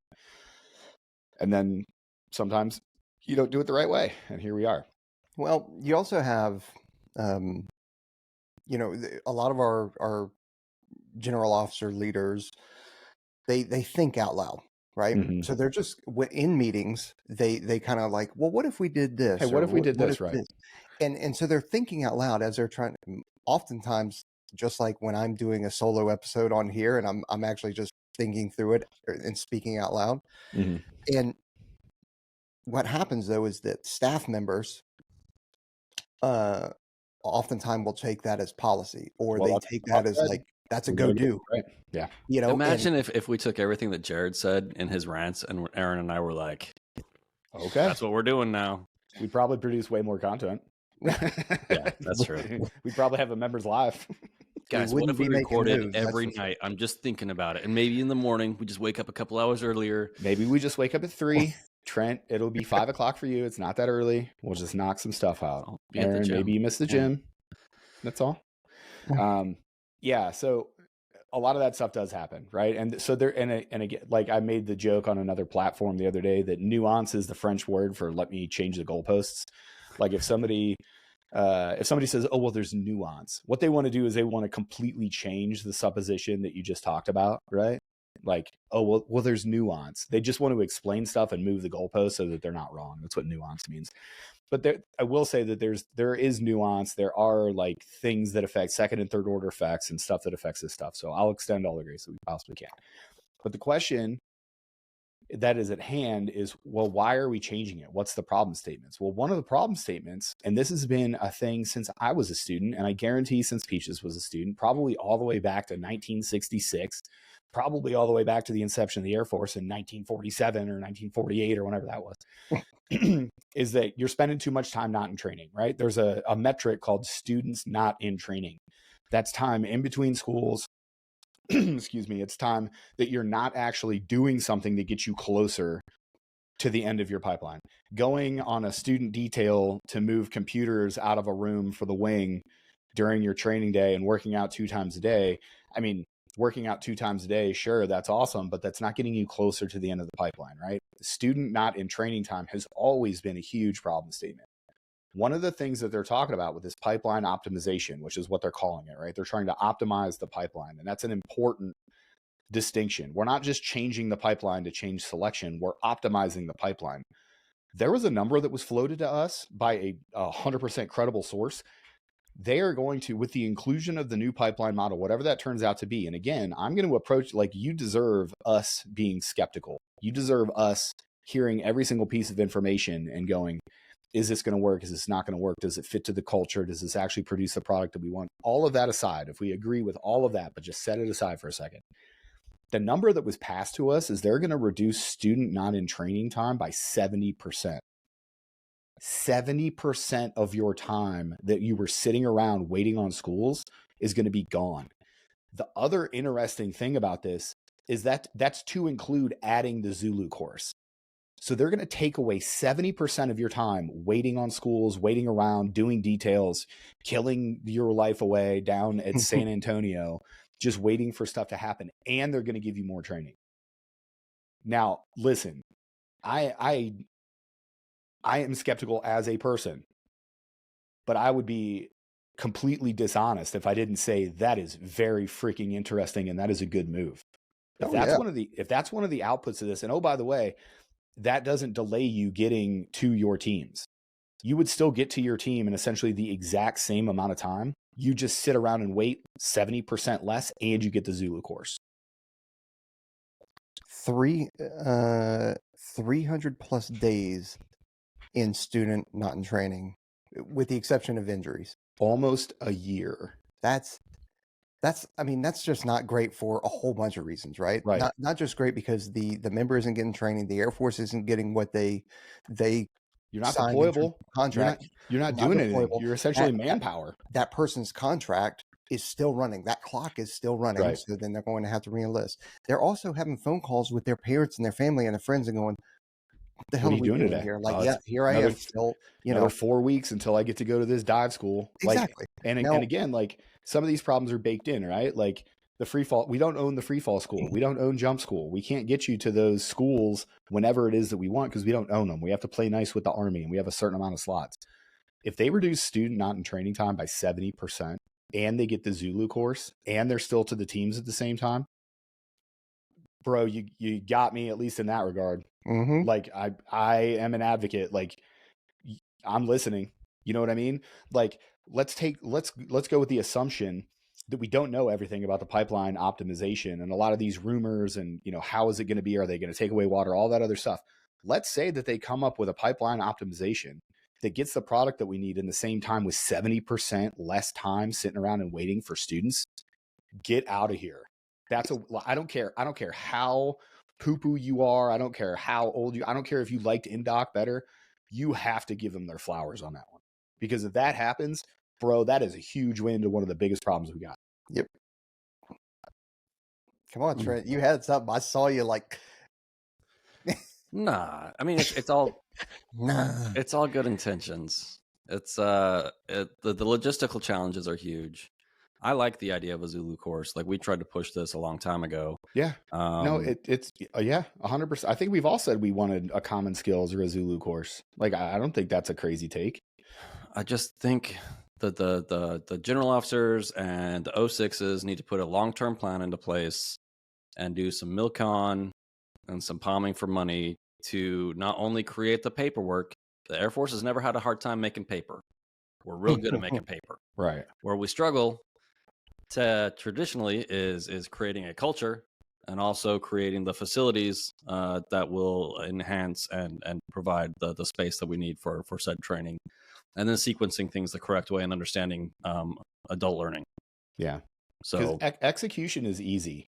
And then sometimes you don't do it the right way. And here we are. Well, you also have, a lot of our general officer leaders, they think out loud. Right. So they're just in meetings. They kind of like, well, what if we did this? Hey, what if we did this? Right. And so they're thinking out loud as they're trying. Oftentimes, just like when I'm doing a solo episode on here and I'm actually just thinking through it and speaking out loud. And what happens though is that staff members oftentimes will take that as policy, or they take that as like, that's a go-do. Right. Yeah. Imagine if we took everything that Jared said in his rants and Aaron and I were like, okay, that's what we're doing now. We'd probably produce way more content. Yeah, that's true. We'd probably have a members live. Guys, what if we recorded every night? I'm just thinking about it. And maybe in the morning, we just wake up a couple hours earlier. Maybe we just wake up at 3. Trent, it'll be 5 o'clock for you. It's not that early. We'll just knock some stuff out. Aaron, maybe you missed the gym. That's all. Yeah, so a lot of that stuff does happen, right? And so there, and again, like I made the joke on another platform the other day that nuance is the French word for let me change the goalposts. Like if somebody says, oh, well, there's nuance, what they want to do is they want to completely change the supposition that you just talked about, right? Like, oh, well, there's nuance. They just want to explain stuff and move the goalposts so that they're not wrong. That's what nuance means. But I will say that there is nuance. There are like things that affect second and third order effects and stuff that affects this stuff. So I'll extend all the grace that we possibly can. But the question that is at hand is, well, why are we changing it? What's the problem statements? Well, one of the problem statements, and this has been a thing since I was a student, and I guarantee since Peaches was a student, probably all the way back to 1966, probably all the way back to the inception of the Air Force in 1947 or 1948 or whenever that was, is that you're spending too much time not in training, right? There's a metric called students not in training. That's time in between schools. Excuse me. It's time that you're not actually doing something that gets you closer to the end of your pipeline. Going on a student detail to move computers out of a room for the wing during your training day and working out 2 times a day. I mean, working out 2 times a day, sure, that's awesome, but that's not getting you closer to the end of the pipeline, right? Student not in training time has always been a huge problem statement. One of the things that they're talking about with this pipeline optimization, which is what they're calling it, right? They're trying to optimize the pipeline. And that's an important distinction. We're not just changing the pipeline to change selection. We're optimizing the pipeline. There was a number that was floated to us by a 100% credible source. they are going to, with the inclusion of the new pipeline model, whatever that turns out to be. And again, I'm going to approach, like, you deserve us being skeptical. You deserve us hearing every single piece of information and going, is this going to work? Is this not going to work? Does it fit to the culture? Does this actually produce the product that we want? All of that aside, if we agree with all of that, but just set it aside for a second, the number that was passed to us is they're going to reduce student not in training time by 70%. 70% of your time that you were sitting around waiting on schools is going to be gone. The other interesting thing about this is that that's to include adding the Zulu course. So they're going to take away 70% of your time waiting on schools, waiting around, doing details, killing your life away down at San Antonio, just waiting for stuff to happen. And they're going to give you more training. Now, listen, I am skeptical as a person, but I would be completely dishonest if I didn't say that is very freaking interesting and that is a good move. If that's one of the outputs of this, and oh, by the way, that doesn't delay you getting to your teams. You would still get to your team in essentially the exact same amount of time. You just sit around and wait 70% less, and you get the Zulu course. 300 plus days in student not in training, with the exception of injuries. Almost a year. That's just not great for a whole bunch of reasons, right? Right. Not just great because the member isn't getting training, the Air Force isn't getting what they you're not signed deployable contract. You're not doing anything. You're essentially manpower. That person's contract is still running. That clock is still running. Right. So then they're going to have to re-enlist. They're also having phone calls with their parents and their family and their friends and going, what the hell What are we doing today? here? Like, here I am still, another 4 weeks until I get to go to this dive school. Exactly. And again, like, some of these problems are baked in, right? Like the free fall, we don't own the free fall school. We don't own jump school. We can't get you to those schools whenever it is that we want because we don't own them. We have to play nice with the Army and we have a certain amount of slots. If they reduce student not in training time by 70% and they get the Zulu course and they're still to the teams at the same time, bro, you got me at least in that regard. Mm-hmm. Like I am an advocate. Like, I'm listening. You know what I mean? Like, let's go with the assumption that we don't know everything about the pipeline optimization and a lot of these rumors and, how is it going to be? Are they going to take away water? All that other stuff. Let's say that they come up with a pipeline optimization that gets the product that we need in the same time with 70% less time sitting around and waiting for students. Get out of here. I don't care. I don't care how poo-poo you are. I don't care how old I don't care if you liked Indoc better. You have to give them their flowers on that one. Because if that happens, bro, that is a huge win to one of the biggest problems we got. Yep. Come on, Trent. You had something. I saw you like. Nah, I mean it's all Nah. it's all good intentions. It's the logistical challenges are huge. I like the idea of a Zulu course. Like, we tried to push this a long time ago. Yeah. No, it's 100%. I think we've all said we wanted a common skills or a Zulu course. Like, I don't think that's a crazy take. I just think that the general officers and the 06s need to put a long-term plan into place and do some milk-on and some palming for money to not only create the paperwork. The Air Force has never had a hard time making paper. We're real good at making paper. Right. Where we struggle traditionally is creating a culture and also creating the facilities that will enhance and provide the space that we need for said training, and then sequencing things the correct way and understanding adult learning. Yeah. So execution is easy.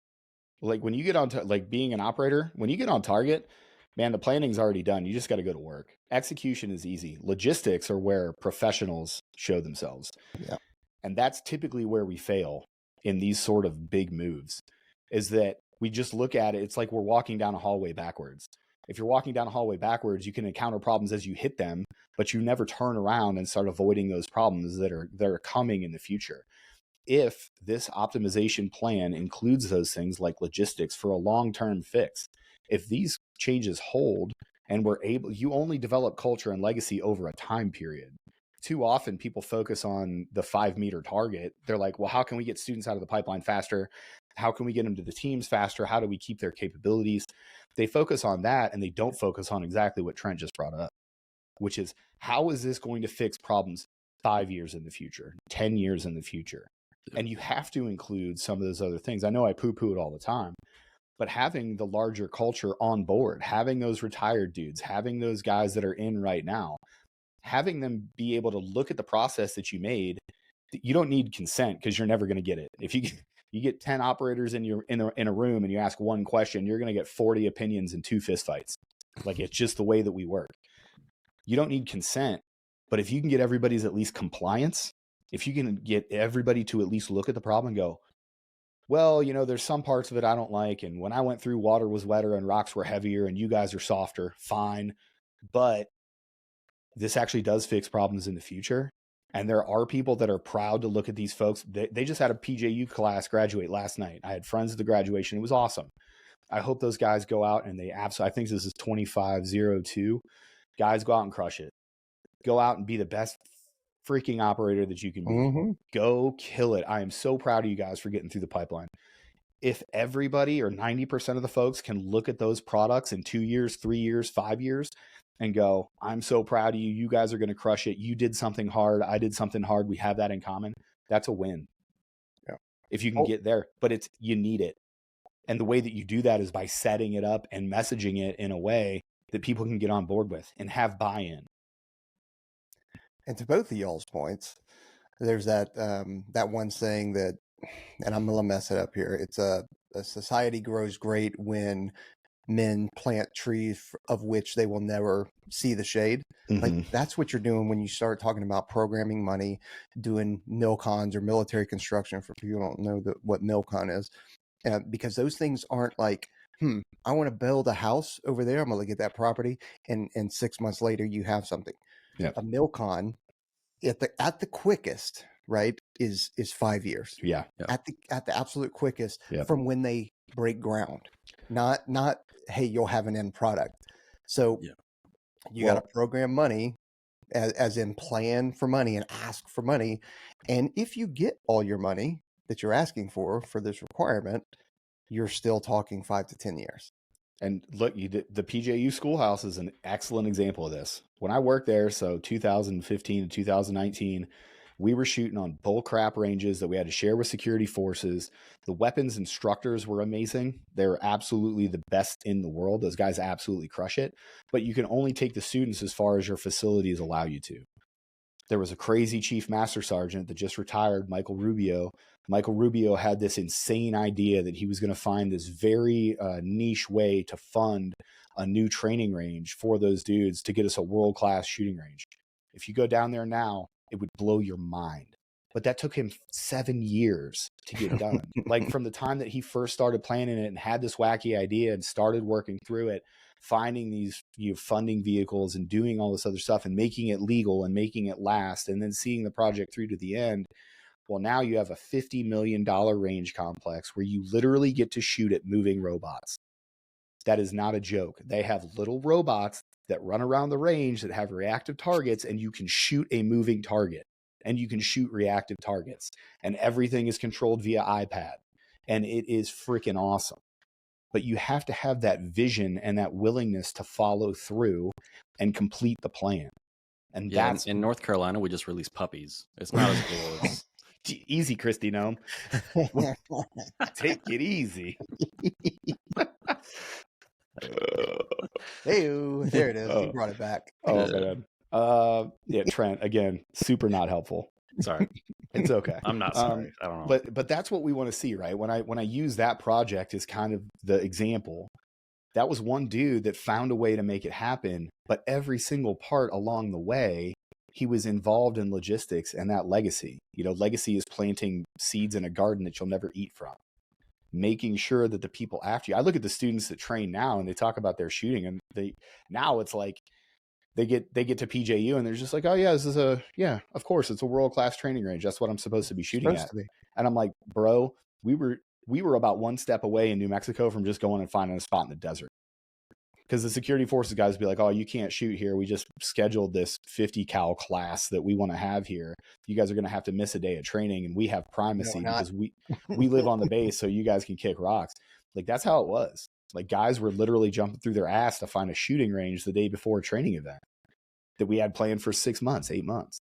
Like, when you get on like being an operator, when you get on target, man, the planning's already done. You just got to go to work. Execution is easy. Logistics are where professionals show themselves. Yeah. And that's typically where we fail in these sort of big moves, is that we just look at it. It's like we're walking down a hallway backwards. If you're walking down a hallway backwards, you can encounter problems as you hit them, but you never turn around and start avoiding those problems that are coming in the future. If this optimization plan includes those things like logistics for a long-term fix, if these changes hold and you only develop culture and legacy over a time period. Too often people focus on the 5-meter target. They're like, well, how can we get students out of the pipeline faster? How can we get them to the teams faster? How do we keep their capabilities? They focus on that, and they don't focus on exactly what Trent just brought up, which is, how is this going to fix problems 5 years in the future, 10 years in the future. And you have to include some of those other things. I know I poo-poo it all the time, but having the larger culture on board, having those retired dudes, having those guys that are in right now, having them be able to look at the process that you made. You don't need consent because you're never going to get it. If you get 10 operators in a room and you ask one question, you're going to get 40 opinions and 2 fistfights. Like, it's just the way that we work. You don't need consent, but if you can get everybody's at least compliance, if you can get everybody to at least look at the problem and go, well, there's some parts of it I don't like. And when I went through, water was wetter and rocks were heavier and you guys are softer. Fine. But this actually does fix problems in the future. And there are people that are proud to look at these folks. They just had a PJU class graduate last night. I had friends at the graduation. It was awesome. I hope those guys go out and they absolutely, I think this is 2502. Guys, go out and crush it. Go out and be the best freaking operator that you can be. Mm-hmm. Go kill it. I am so proud of you guys for getting through the pipeline. If everybody or 90% of the folks can look at those products in 2 years, 3 years, 5 years and go, I'm so proud of you. You guys are going to crush it. You did something hard. I did something hard. We have that in common. That's a win. Yeah. If you can get there, but you need it. And the way that you do that is by setting it up and messaging it in a way that people can get on board with and have buy-in. And to both of y'all's points, there's that one saying that, and I'm gonna mess it up here. It's a society grows great when men plant trees of which they will never see the shade. Mm-hmm. Like, that's what you're doing when you start talking about programming money, doing milcons or military construction. For people who don't know what milcon is, because those things aren't like, I want to build a house over there. I'm going to get that property. And 6 months later, you have something. Yeah. A milcon at the quickest, right, is 5 years. Yeah. At the absolute quickest, Yeah. from when they break ground. Not, hey, you'll have an end product. So you got to program money as in plan for money and ask for money. And if you get all your money that you're asking for this requirement, you're still talking 5 to 10 years. And look, the PJU schoolhouse is an excellent example of this. When I worked there, so 2015 to 2019, we were shooting on bull crap ranges that we had to share with security forces. The weapons instructors were amazing. They're absolutely the best in the world. Those guys absolutely crush it. But you can only take the students as far as your facilities allow you to. There was a crazy chief master sergeant that just retired, Michael Rubio. Michael Rubio had this insane idea that he was going to find this very niche way to fund a new training range for those dudes to get us a world-class shooting range. If you go down there now, it would blow your mind. But that took him 7 years to get done. Like, from the time that he first started planning it and had this wacky idea and started working through it, finding these funding vehicles and doing all this other stuff and making it legal and making it last, and then seeing the project through to the end. Well, now you have a $50 million range complex where you literally get to shoot at moving robots. That is not a joke. They have little robots that run around the range that have reactive targets, and you can shoot a moving target, and you can shoot reactive targets, and everything is controlled via iPad, and it is freaking awesome. But you have to have that vision and that willingness to follow through and complete the plan. And that's in North Carolina, we just release puppies. It's not as cool as easy, Christy Gnome. Take it easy. Hey, there it is. You brought it back. Oh man. Yeah, Trent, again, super not helpful. Sorry. It's okay. I'm not sorry. I don't know. But that's what we want to see, right? When I use that project as kind of the example, that was one dude that found a way to make it happen, but every single part along the way, he was involved in logistics and that legacy. Legacy is planting seeds in a garden that you'll never eat from. Making sure that the people after you, I look at the students that train now and they talk about their shooting, and now it's like they get to PJU and they're just like, oh yeah, this is of course it's a world-class training range. That's what I'm supposed to be shooting at. And I'm like, bro, we were about one step away in New Mexico from just going and finding a spot in the desert. Because the security forces guys would be like, oh, you can't shoot here. We just scheduled this 50 cal class that we want to have here. You guys are going to have to miss a day of training, and we have primacy because we live on the base, so you guys can kick rocks. Like, that's how it was. Like, guys were literally jumping through their ass to find a shooting range the day before a training event that we had planned for 6 months, 8 months.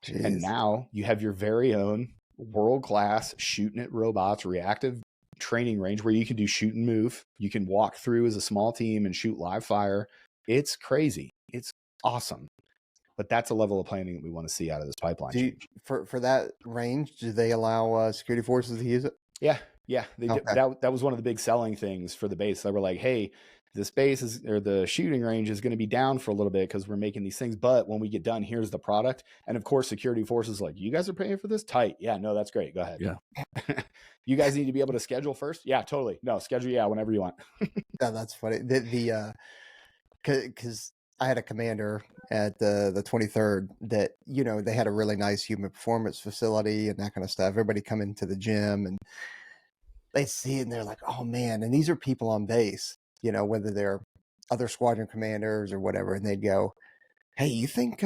And now you have your very own world-class shooting at robots, reactive training range where you can do shoot and move. You can walk through as a small team and shoot live fire. It's crazy. It's awesome. But that's a level of planning that we want to see out of this pipeline change. For that range, do they allow security forces to use it? Yeah. That was one of the big selling things for the base. They were like, hey, this base is, or the shooting range is going to be down for a little bit because we're making these things. But when we get done, here's the product. And of course, security forces like, you guys are paying for this? Tight. Yeah, no, that's great. Go ahead. Yeah. You guys need to be able to schedule first? Yeah, totally. No, schedule, yeah, whenever you want. Yeah, that's funny. Because I had a commander at the 23rd that, you know, they had a really nice human performance facility and that kind of stuff. Everybody come into the gym and they see it and they're like, oh man. And these are people on base, you know, whether they're other squadron commanders or whatever. And they'd go, hey, you think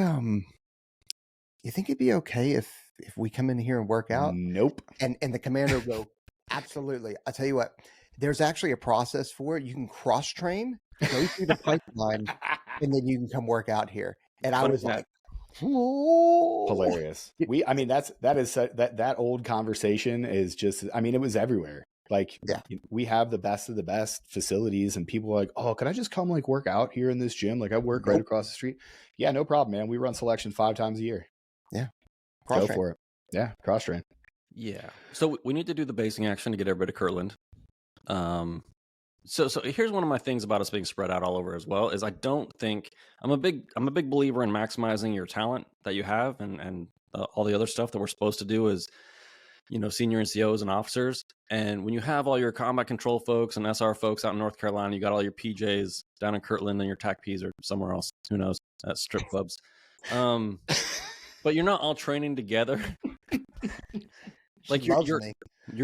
it'd be okay if we come in here and work out? Nope. And the commander would go, absolutely. I'll tell you what, there's actually a process for it. You can cross train, go through the pipeline, and then you can come work out here. And I was like, oh. Hilarious. That old conversation is just, I mean, it was everywhere. Like, yeah, we have the best of the best facilities and people are like, oh, can I just come like work out here in this gym? Like I work right across the street. Yeah, no problem, man. We run selection 5 times a year. Yeah. Go for it. Yeah. Cross train. Yeah. So we need to do the basing action to get everybody to Kirtland. So here's one of my things about us being spread out all over as well is I don't think I'm a big believer in maximizing your talent that you have and all the other stuff that we're supposed to do is, you know, senior NCOs and officers. And when you have all your combat control folks and SR folks out in North Carolina, you got all your PJs down in Kirtland and your TAC-Ps or somewhere else, who knows, at strip clubs. But you're not all training together. Like you're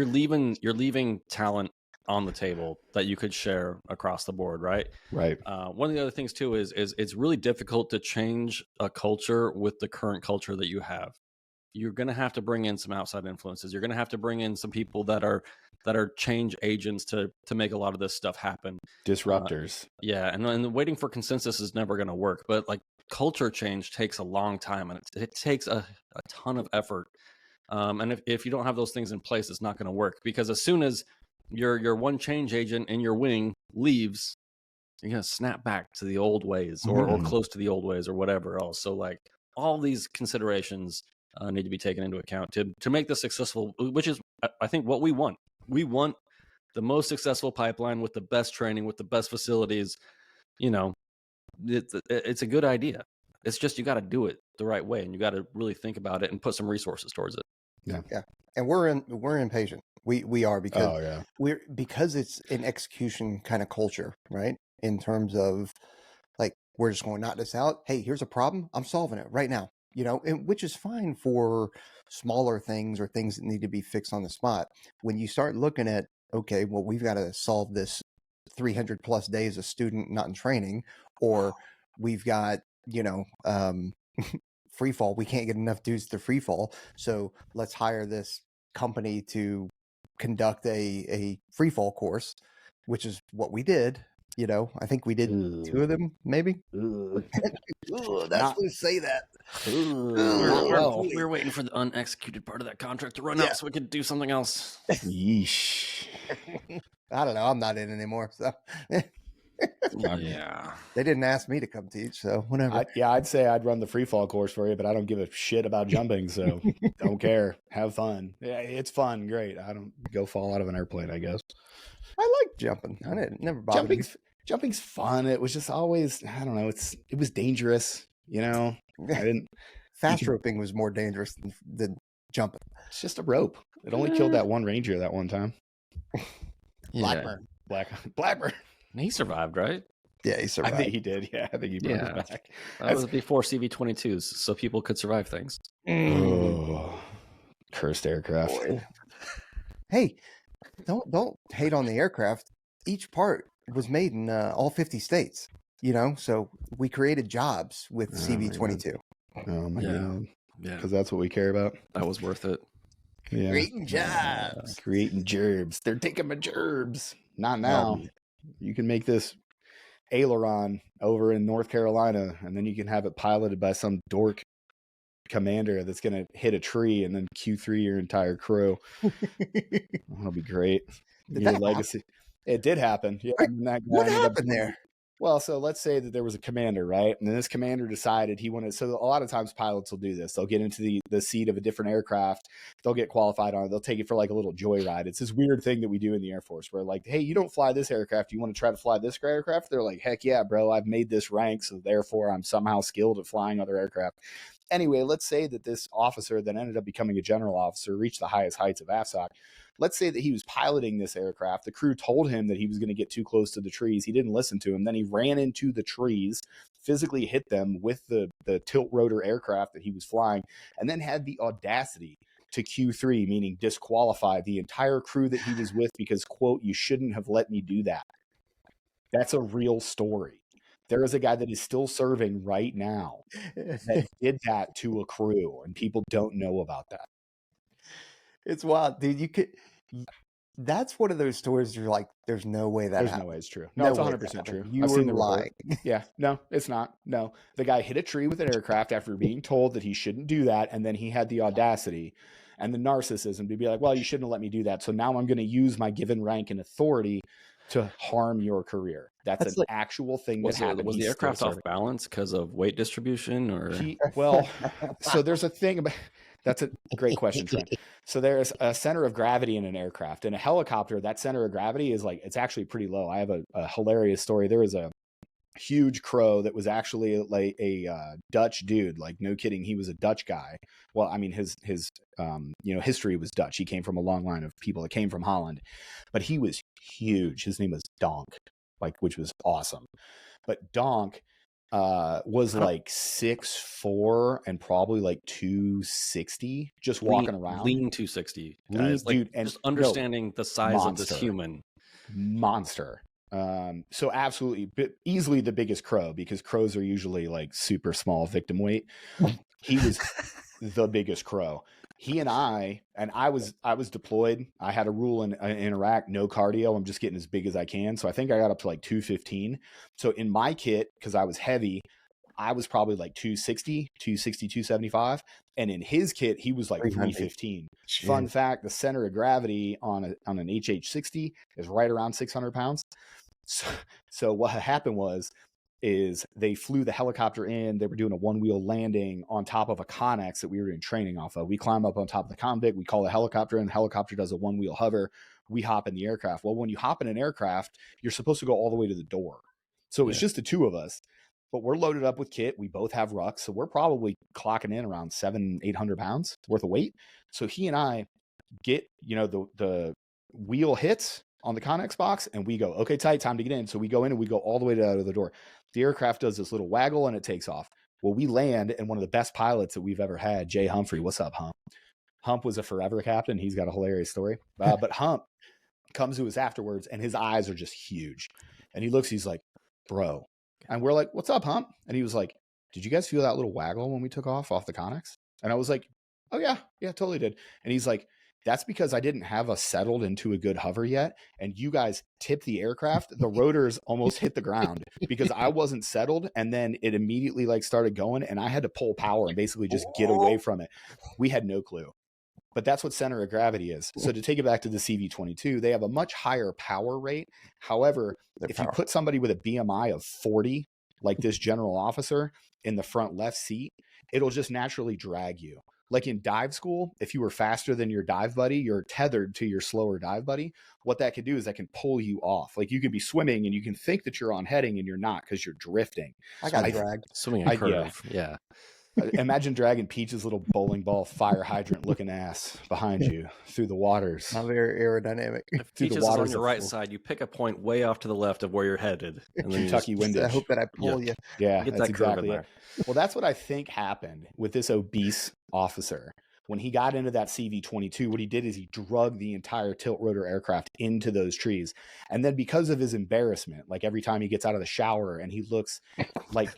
leaving talent on the table that you could share across the board, right? Right. One of the other things too is it's really difficult to change a culture with the current culture that you have. You're going to have to bring in some outside influences. You're going to have to bring in some people that are change agents to make a lot of this stuff happen. Disruptors. Yeah, and waiting for consensus is never going to work. But like culture change takes a long time, and it takes a ton of effort. And if you don't have those things in place, it's not going to work. Because as soon as your one change agent in your wing leaves, you're going to snap back to the old ways or close to the old ways or whatever else. So like all these considerations need to be taken into account to make this successful, which is, I think, what we want. We want the most successful pipeline with the best training, with the best facilities. You know, it's a good idea. It's just you got to do it the right way, and you got to really think about it and put some resources towards it. Yeah. And we're impatient. We are because it's an execution kind of culture, right? In terms of like, we're just going to knock this out. Hey, here's a problem. I'm solving it right now. You know, which is fine for smaller things or things that need to be fixed on the spot. When you start looking at, okay, well, we've got to solve this 300 plus days of student not in training, or we've got, you know, free fall. We can't get enough dudes to free fall. So let's hire this company to conduct a free fall course, which is what we did. You know, I think we did 2 of them, maybe. That's to say that. We're waiting for the unexecuted part of that contract to run out so we could do something else. Yeesh. I don't know. I'm not in anymore. So yeah. They didn't ask me to come teach, so whatever. I'd say I'd run the free fall course for you, but I don't give a shit about jumping, so don't care. Have fun. Yeah, it's fun. Great. I don't go fall out of an airplane, I guess. I like jumping. I never bothered me. Jumping's fun. It was just always, I don't know, it was dangerous, you know. I didn't fast roping was more dangerous than jumping. It's just a rope. It only killed that one ranger that one time. Blackburn. Blackburn. He survived, right? Yeah, he survived. I think he did. Yeah, I think he brought it back. That was before CV-22s, so people could survive things. Oh, cursed aircraft. Boy. Hey, don't hate on the aircraft. Each part was made in all 50 states, you know, so we created jobs with CV-22. Oh my God. Yeah. Because that's what we care about. That was worth it. Yeah. Creating jobs. Creating gerbs. They're taking my gerbs. Not now. You can make this aileron over in North Carolina, and then you can have it piloted by some dork commander that's going to hit a tree and then Q3 your entire crew. That'll be great. Your legacy. It did happen. Yeah. And that guy What happened there? Well, so let's say that there was a commander, right? And then this commander decided he wanted, so a lot of times pilots will do this. They'll get into the seat of a different aircraft. They'll get qualified on it. They'll take it for like a little joyride. It's this weird thing that we do in the Air Force where like, hey, you don't fly this aircraft. You want to try to fly this aircraft? They're like, heck yeah, bro. I've made this rank. So therefore I'm somehow skilled at flying other aircraft. Anyway, let's say that this officer that ended up becoming a general officer reached the highest heights of AFSOC. Let's say that he was piloting this aircraft. The crew told him that he was going to get too close to the trees. He didn't listen to him. Then he ran into the trees, physically hit them with the tilt rotor aircraft that he was flying, and then had the audacity to Q3, meaning disqualify the entire crew that he was with because, quote, you shouldn't have let me do that. That's a real story. There is a guy that is still serving right now that did that to a crew, and people don't know about that. It's wild, dude. That's one of those stories you're like, there's no way that There's happened. no way it's true. No, it's 100% true. I've seen the report. Yeah, no, it's not. No, the guy hit a tree with an aircraft after being told that he shouldn't do that, and then he had the audacity and the narcissism to be like, well, you shouldn't have let me do that, so now I'm going to use my given rank and authority to harm your career. That's an like, actual thing that happened. Was the aircraft off balance because of weight distribution, or? Well, so there's a thing about. That's a great question, Trent. So there's a center of gravity in an aircraft. In a helicopter, that center of gravity is like, it's actually pretty low. I have a hilarious story. There was a huge crow that was actually like a Dutch dude. Like, no kidding. He was a Dutch guy. Well, I mean, his history was Dutch. He came from a long line of people that came from Holland, but he was huge. His name was Donk, which was awesome. But Donk was like 6'4" and probably like 260, just walking around. Lean 260, guys. Dude, and just understanding the size of this human monster. So absolutely, easily the biggest crow, because crows are usually like super small victim weight. He was the biggest crow. He and I was deployed. I had a rule in Iraq, no cardio. I'm just getting as big as I can. So I think I got up to like 215. So in my kit, because I was heavy, I was probably like 260, 275. And in his kit, he was like 315. Fun fact, the center of gravity on an HH-60 is right around 600 pounds. So what happened is they flew the helicopter in. They were doing a one-wheel landing on top of a Connex that we were doing training off of. We climb up on top of the convict. We call the helicopter in. The helicopter does a one-wheel hover. We hop in the aircraft. Well, when you hop in an aircraft, you're supposed to go all the way to the door. So it was just the two of us, but we're loaded up with kit. We both have rucks. So we're probably clocking in around 700-800 pounds worth of weight. So he and I get, the wheel hits on the Connex box, and we go, okay, tight, time to get in. So we go in and we go all the way to the door. The aircraft does this little waggle and it takes off. Well, we land, and one of the best pilots that we've ever had, Jay Humphrey. What's up, Hump? Hump was a forever captain. He's got a hilarious story. But Hump comes to us afterwards, and his eyes are just huge. And he looks, he's like, bro. And we're like, what's up, Hump? And he was like, did you guys feel that little waggle when we took off the Connex? And I was like, oh yeah, totally did. And he's like, that's because I didn't have us settled into a good hover yet. And you guys tipped the aircraft. The rotors almost hit the ground because I wasn't settled. And then it immediately started going, and I had to pull power and basically just get away from it. We had no clue. But that's what center of gravity is. So to take it back to the CV-22, they have a much higher power rate. However, if you put somebody with a BMI of 40, like this general officer, in the front left seat, it'll just naturally drag you. Like in dive school, if you were faster than your dive buddy, you're tethered to your slower dive buddy. What that can do is that can pull you off. Like you could be swimming and you can think that you're on heading and you're not because you're drifting. I got dragged. Swimming a curve. Yeah. Imagine dragging Peach's little bowling ball fire hydrant looking ass behind you through the waters. Not very aerodynamic. If Peach is on your right side, you pick a point way off to the left of where you're headed. And then Kentucky windage. I hope that I pull you. Yeah, get that's that curve in exactly there. it. Well, that's what I think happened with this obese officer. When he got into that CV-22, what he did is he drug the entire tilt rotor aircraft into those trees. And then because of his embarrassment, like every time he gets out of the shower and he looks like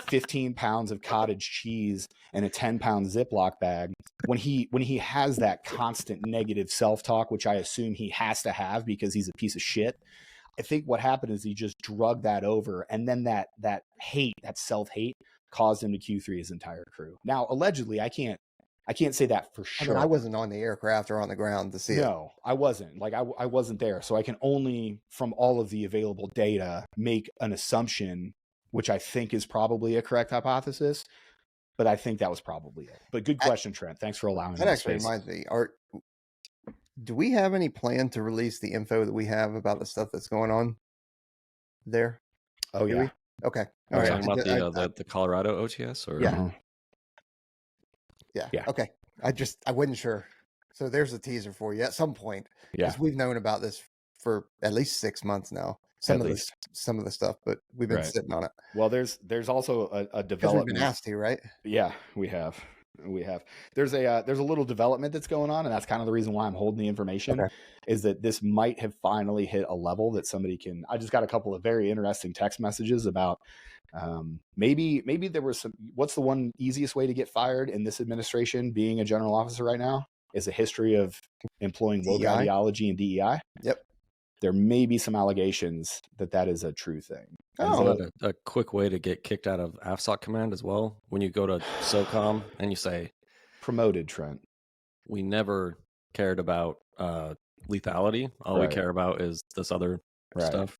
15 pounds of cottage cheese and a 10-pound Ziploc bag, when he has that constant negative self-talk, which I assume he has to have because he's a piece of shit, I think what happened is he just drugged that over. And then that hate, that self-hate caused him to Q3 his entire crew. Now, allegedly, I can't say that for I sure. mean, I wasn't on the aircraft or on the ground to see it. No, I wasn't. Like I wasn't there. So I can only, from all of the available data, make an assumption, which I think is probably a correct hypothesis. But I think that was probably it. But good question, Trent. Thanks for allowing me. That actually reminds me. Do we have any plan to release the info that we have about the stuff that's going on there? Oh, yeah. Okay. Are All you right. talking about the Colorado OTS? Or? Yeah. Yeah. Okay. I wasn't sure. So there's a teaser for you at some point. Yeah. Because we've known about this for at least 6 months now. Some of the stuff, but we've been sitting on it. Well, there's also a development. We've been asked to, right? Yeah, we have. There's a little development that's going on, and that's kind of the reason why I'm holding the information. Okay. Is that this might have finally hit a level that somebody can. I just got a couple of very interesting text messages about maybe there was some. What's the one easiest way to get fired in this administration? Being a general officer right now is a history of employing woke DEI? ideology and DEI. Yep. There may be some allegations that is a true thing. Isn't that a quick way to get kicked out of AFSOC command as well? When you go to SOCOM and you say, promoted, Trent. we never cared about lethality. All we care about is this other stuff.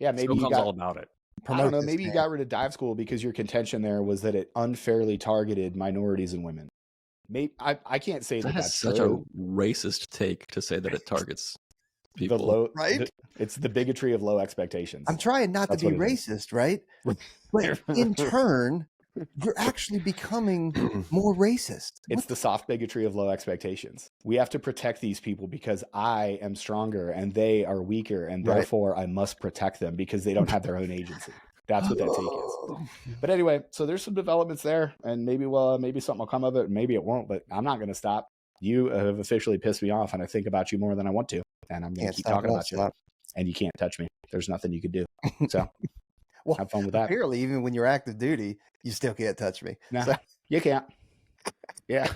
Yeah, maybe SOCOM's all about it. I don't know. Maybe you got rid of dive school because your contention there was that it unfairly targeted minorities and women. Maybe I can't say that's such true. a racist take to say that it targets people. It's the bigotry of low expectations. I'm trying not to be racist, right? But in turn, you're actually becoming more racist. It's the soft bigotry of low expectations. We have to protect these people because I am stronger and they are weaker, and therefore I must protect them because they don't have their own agency. That's what that take is. But anyway, so there's some developments there, and maybe something will come of it, maybe it won't, but I'm not going to stop. You have officially pissed me off, and I think about you more than I want to, and I'm going to keep talking about you. And you can't touch me. There's nothing you can do. So well, have fun with that. Apparently, even when you're active duty, you still can't touch me. No, you can't. Yeah.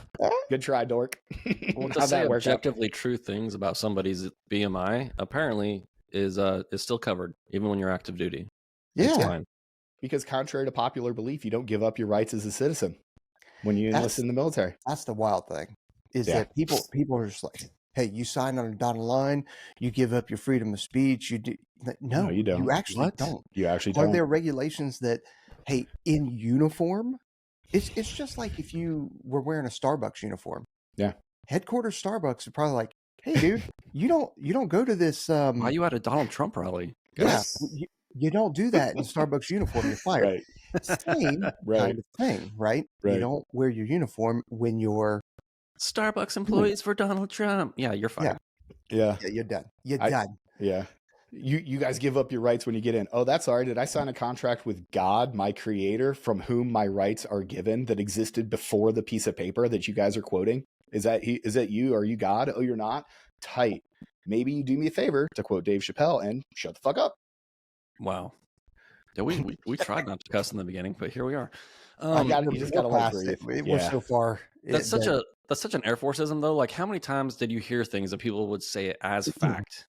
Good try, dork. Well, to say objectively true things about somebody's BMI apparently is still covered, even when you're active duty. Yeah. Because contrary to popular belief, you don't give up your rights as a citizen when you enlist in the military. That's the wild thing, is that people are just like, hey, you sign on a dotted line, you give up your freedom of speech. You do. No, you don't. You actually don't. You actually don't. Are there regulations that, hey, in uniform, it's just like if you were wearing a Starbucks uniform. Yeah. Headquarters Starbucks are probably like, hey, dude, you don't go to this. Why you at a Donald Trump rally? Yeah. You don't do that in a Starbucks uniform. You're fired. Same kind of thing, right? You don't wear your uniform when you're Starbucks employees for Donald Trump. Yeah, you're fired. Yeah, you're done. You're done. Yeah. You guys give up your rights when you get in. Oh, that's all right. Did I sign a contract with God, my creator, from whom my rights are given, that existed before the piece of paper that you guys are quoting? Is that you? Are you God? Oh, you're not? Tight. Maybe you do me a favor, to quote Dave Chappelle, and shut the fuck up. Wow. Yeah, we tried not to cuss in the beginning, but here we are. You just got to let it. We're so far. That's such an Air Forceism, though. Like, how many times did you hear things that people would say it as fact,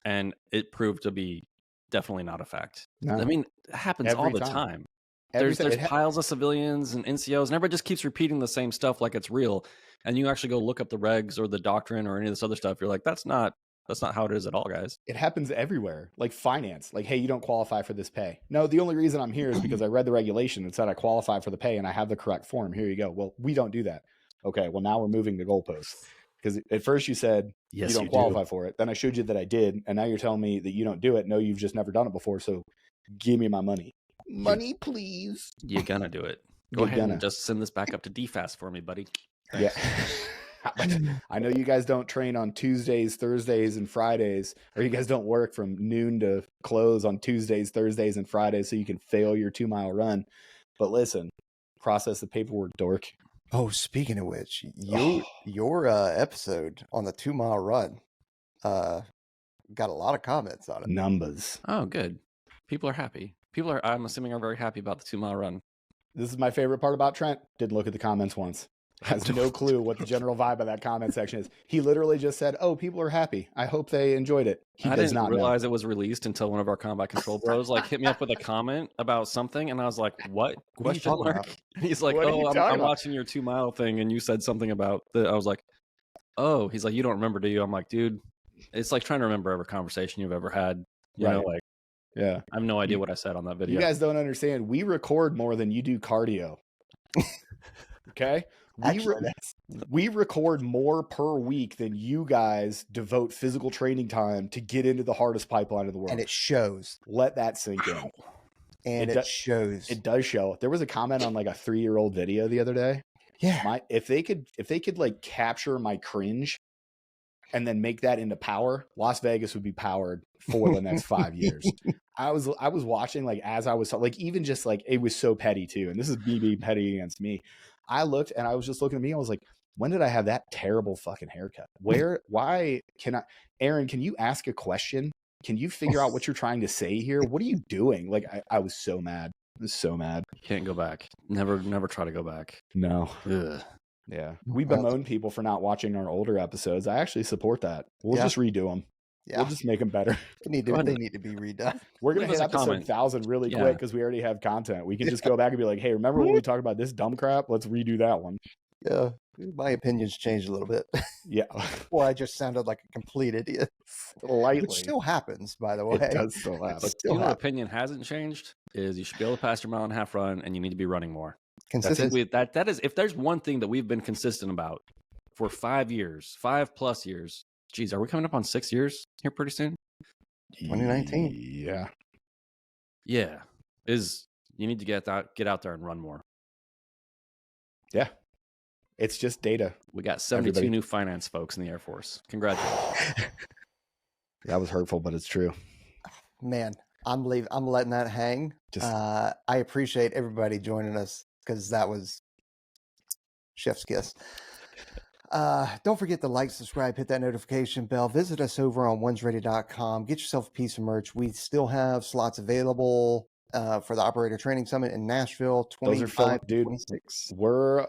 and it proved to be definitely not a fact? No. I mean, it happens all the time. There's piles of civilians and NCOs, and everybody just keeps repeating the same stuff like it's real. And you actually go look up the regs or the doctrine or any of this other stuff. You're like, that's not how it is at all, guys. It happens everywhere. Like finance. Like, hey, you don't qualify for this pay. No, the only reason I'm here is because I read the regulation and said I qualify for the pay and I have the correct form. Here you go. Well, we don't do that. Okay, well, now we're moving the goalposts. Because at first you said you don't qualify for it. Then I showed you that I did. And now you're telling me that you don't do it. No, you've just never done it before. So give me my money. Money, please. You're gonna do it. Go ahead and just send this back up to DFAS for me, buddy. Yeah. I know you guys don't train on Tuesdays, Thursdays, and Fridays, or you guys don't work from noon to close on Tuesdays, Thursdays, and Fridays so you can fail your 2-mile run. But listen, process the paperwork, dork. Oh, speaking of which, your episode on the 2-mile run got a lot of comments on it. Numbers. Oh, good. People are happy. People are, I'm assuming, are very happy about the 2-mile run. This is my favorite part about Trent. Didn't look at the comments once. has no clue what the general vibe of that comment section is. He literally just said, "Oh, people are happy. I hope they enjoyed it." He I does didn't not realize know. it was released until one of our combat control bros like hit me up with a comment about something, and I was like, "What?" What are you Question talking mark. about? And he's like, What are "Oh, you I'm talking about?" watching your 2 mile thing, and you said something about the." I was like, "Oh," he's like, "You don't remember, do you?" I'm like, "Dude, it's like trying to remember every conversation you've ever had. You know, Right. like Yeah. I have no idea what I said on that video." You guys don't understand. We record more than you do cardio. Okay? Actually, We record more per week than you guys devote physical training time to get into the hardest pipeline of the world. and it shows. Let that sink in. And it shows. It does show. There was a comment on like a 3-year-old video the other day. Yeah. If they could like capture my cringe and then make that into power, Las Vegas would be powered for the next 5 years. I was watching like as I was like, even just like, it was so petty too. And this is me being petty against me. I looked and I was just looking at me. I was like, when did I have that terrible fucking haircut? Why Aaron, can you ask a question? Can you figure out what you're trying to say here? What are you doing? Like, I was so mad. I was so mad. Can't go back. Never try to go back. No. Ugh. Yeah. We bemoan people for not watching our older episodes. I actually support that. We'll just redo them. Yeah. We'll just make them better. They need to be redone. We're going to Leave hit us a episode comment. 1,000 really quick because we already have content. We can just go back and be like, hey, remember when we talked about this dumb crap? Let's redo that one. Yeah. My opinions changed a little bit. Yeah. Or I just sounded like a complete idiot. Lightly. Which still happens, by the way. It does still happen. It You know, still what happens. opinion hasn't changed is you should be able to pass your 1.5 mile run, and you need to be running more. I think Consistency. that is, if there's one thing that we've been consistent about for 5 years, 5+ years. Geez, are we coming up on 6 years here pretty soon? 2019. Yeah. Yeah, is you need to get out there and run more. Yeah. It's just data. We got 72 Everybody. new finance folks in the Air Force. Congratulations. That was hurtful, but it's true. Man, I'm letting that hang. I appreciate everybody joining us because that was chef's kiss. Don't forget to like, subscribe, hit that notification bell. Visit us over on onesready.com. Get yourself a piece of merch. We still have slots available for the Operator Training Summit in Nashville. Those are filled, 25, dude. 26. We're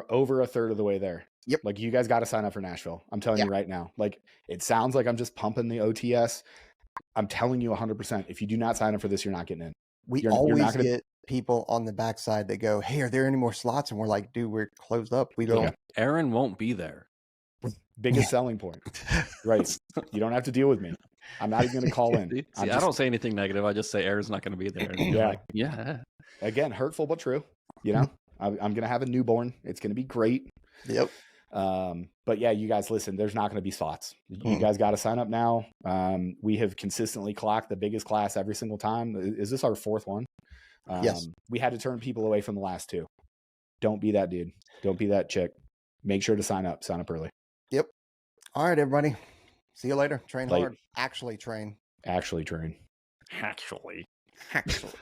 over a third of the way there. Yep. Like, you guys got to sign up for Nashville. I'm telling you right now. Like, it sounds like I'm just pumping the OTS. I'm telling you 100%. If you do not sign up for this, you're not getting in. We always get people on the backside that go, hey, are there any more slots? And we're like, dude, we're closed up. We don't. Yeah. Aaron won't be there. Biggest selling point. Right. You don't have to deal with me. I'm not even going to call in. See, I don't say anything negative. I just say Aaron's not going to be there. And you're Yeah. like, yeah. Again, hurtful but true. You know, I'm going to have a newborn. It's going to be great. Yep. But yeah, you guys listen, there's not going to be slots. You guys got to sign up now. We have consistently clocked the biggest class every single time. Is this our 4th one? Yes. We had to turn people away from the last 2. Don't be that dude. Don't be that chick. Make sure to sign up early. Yep. All right, everybody. See you later. Train Late. hard. Actually train. Actually train. Actually. Actually.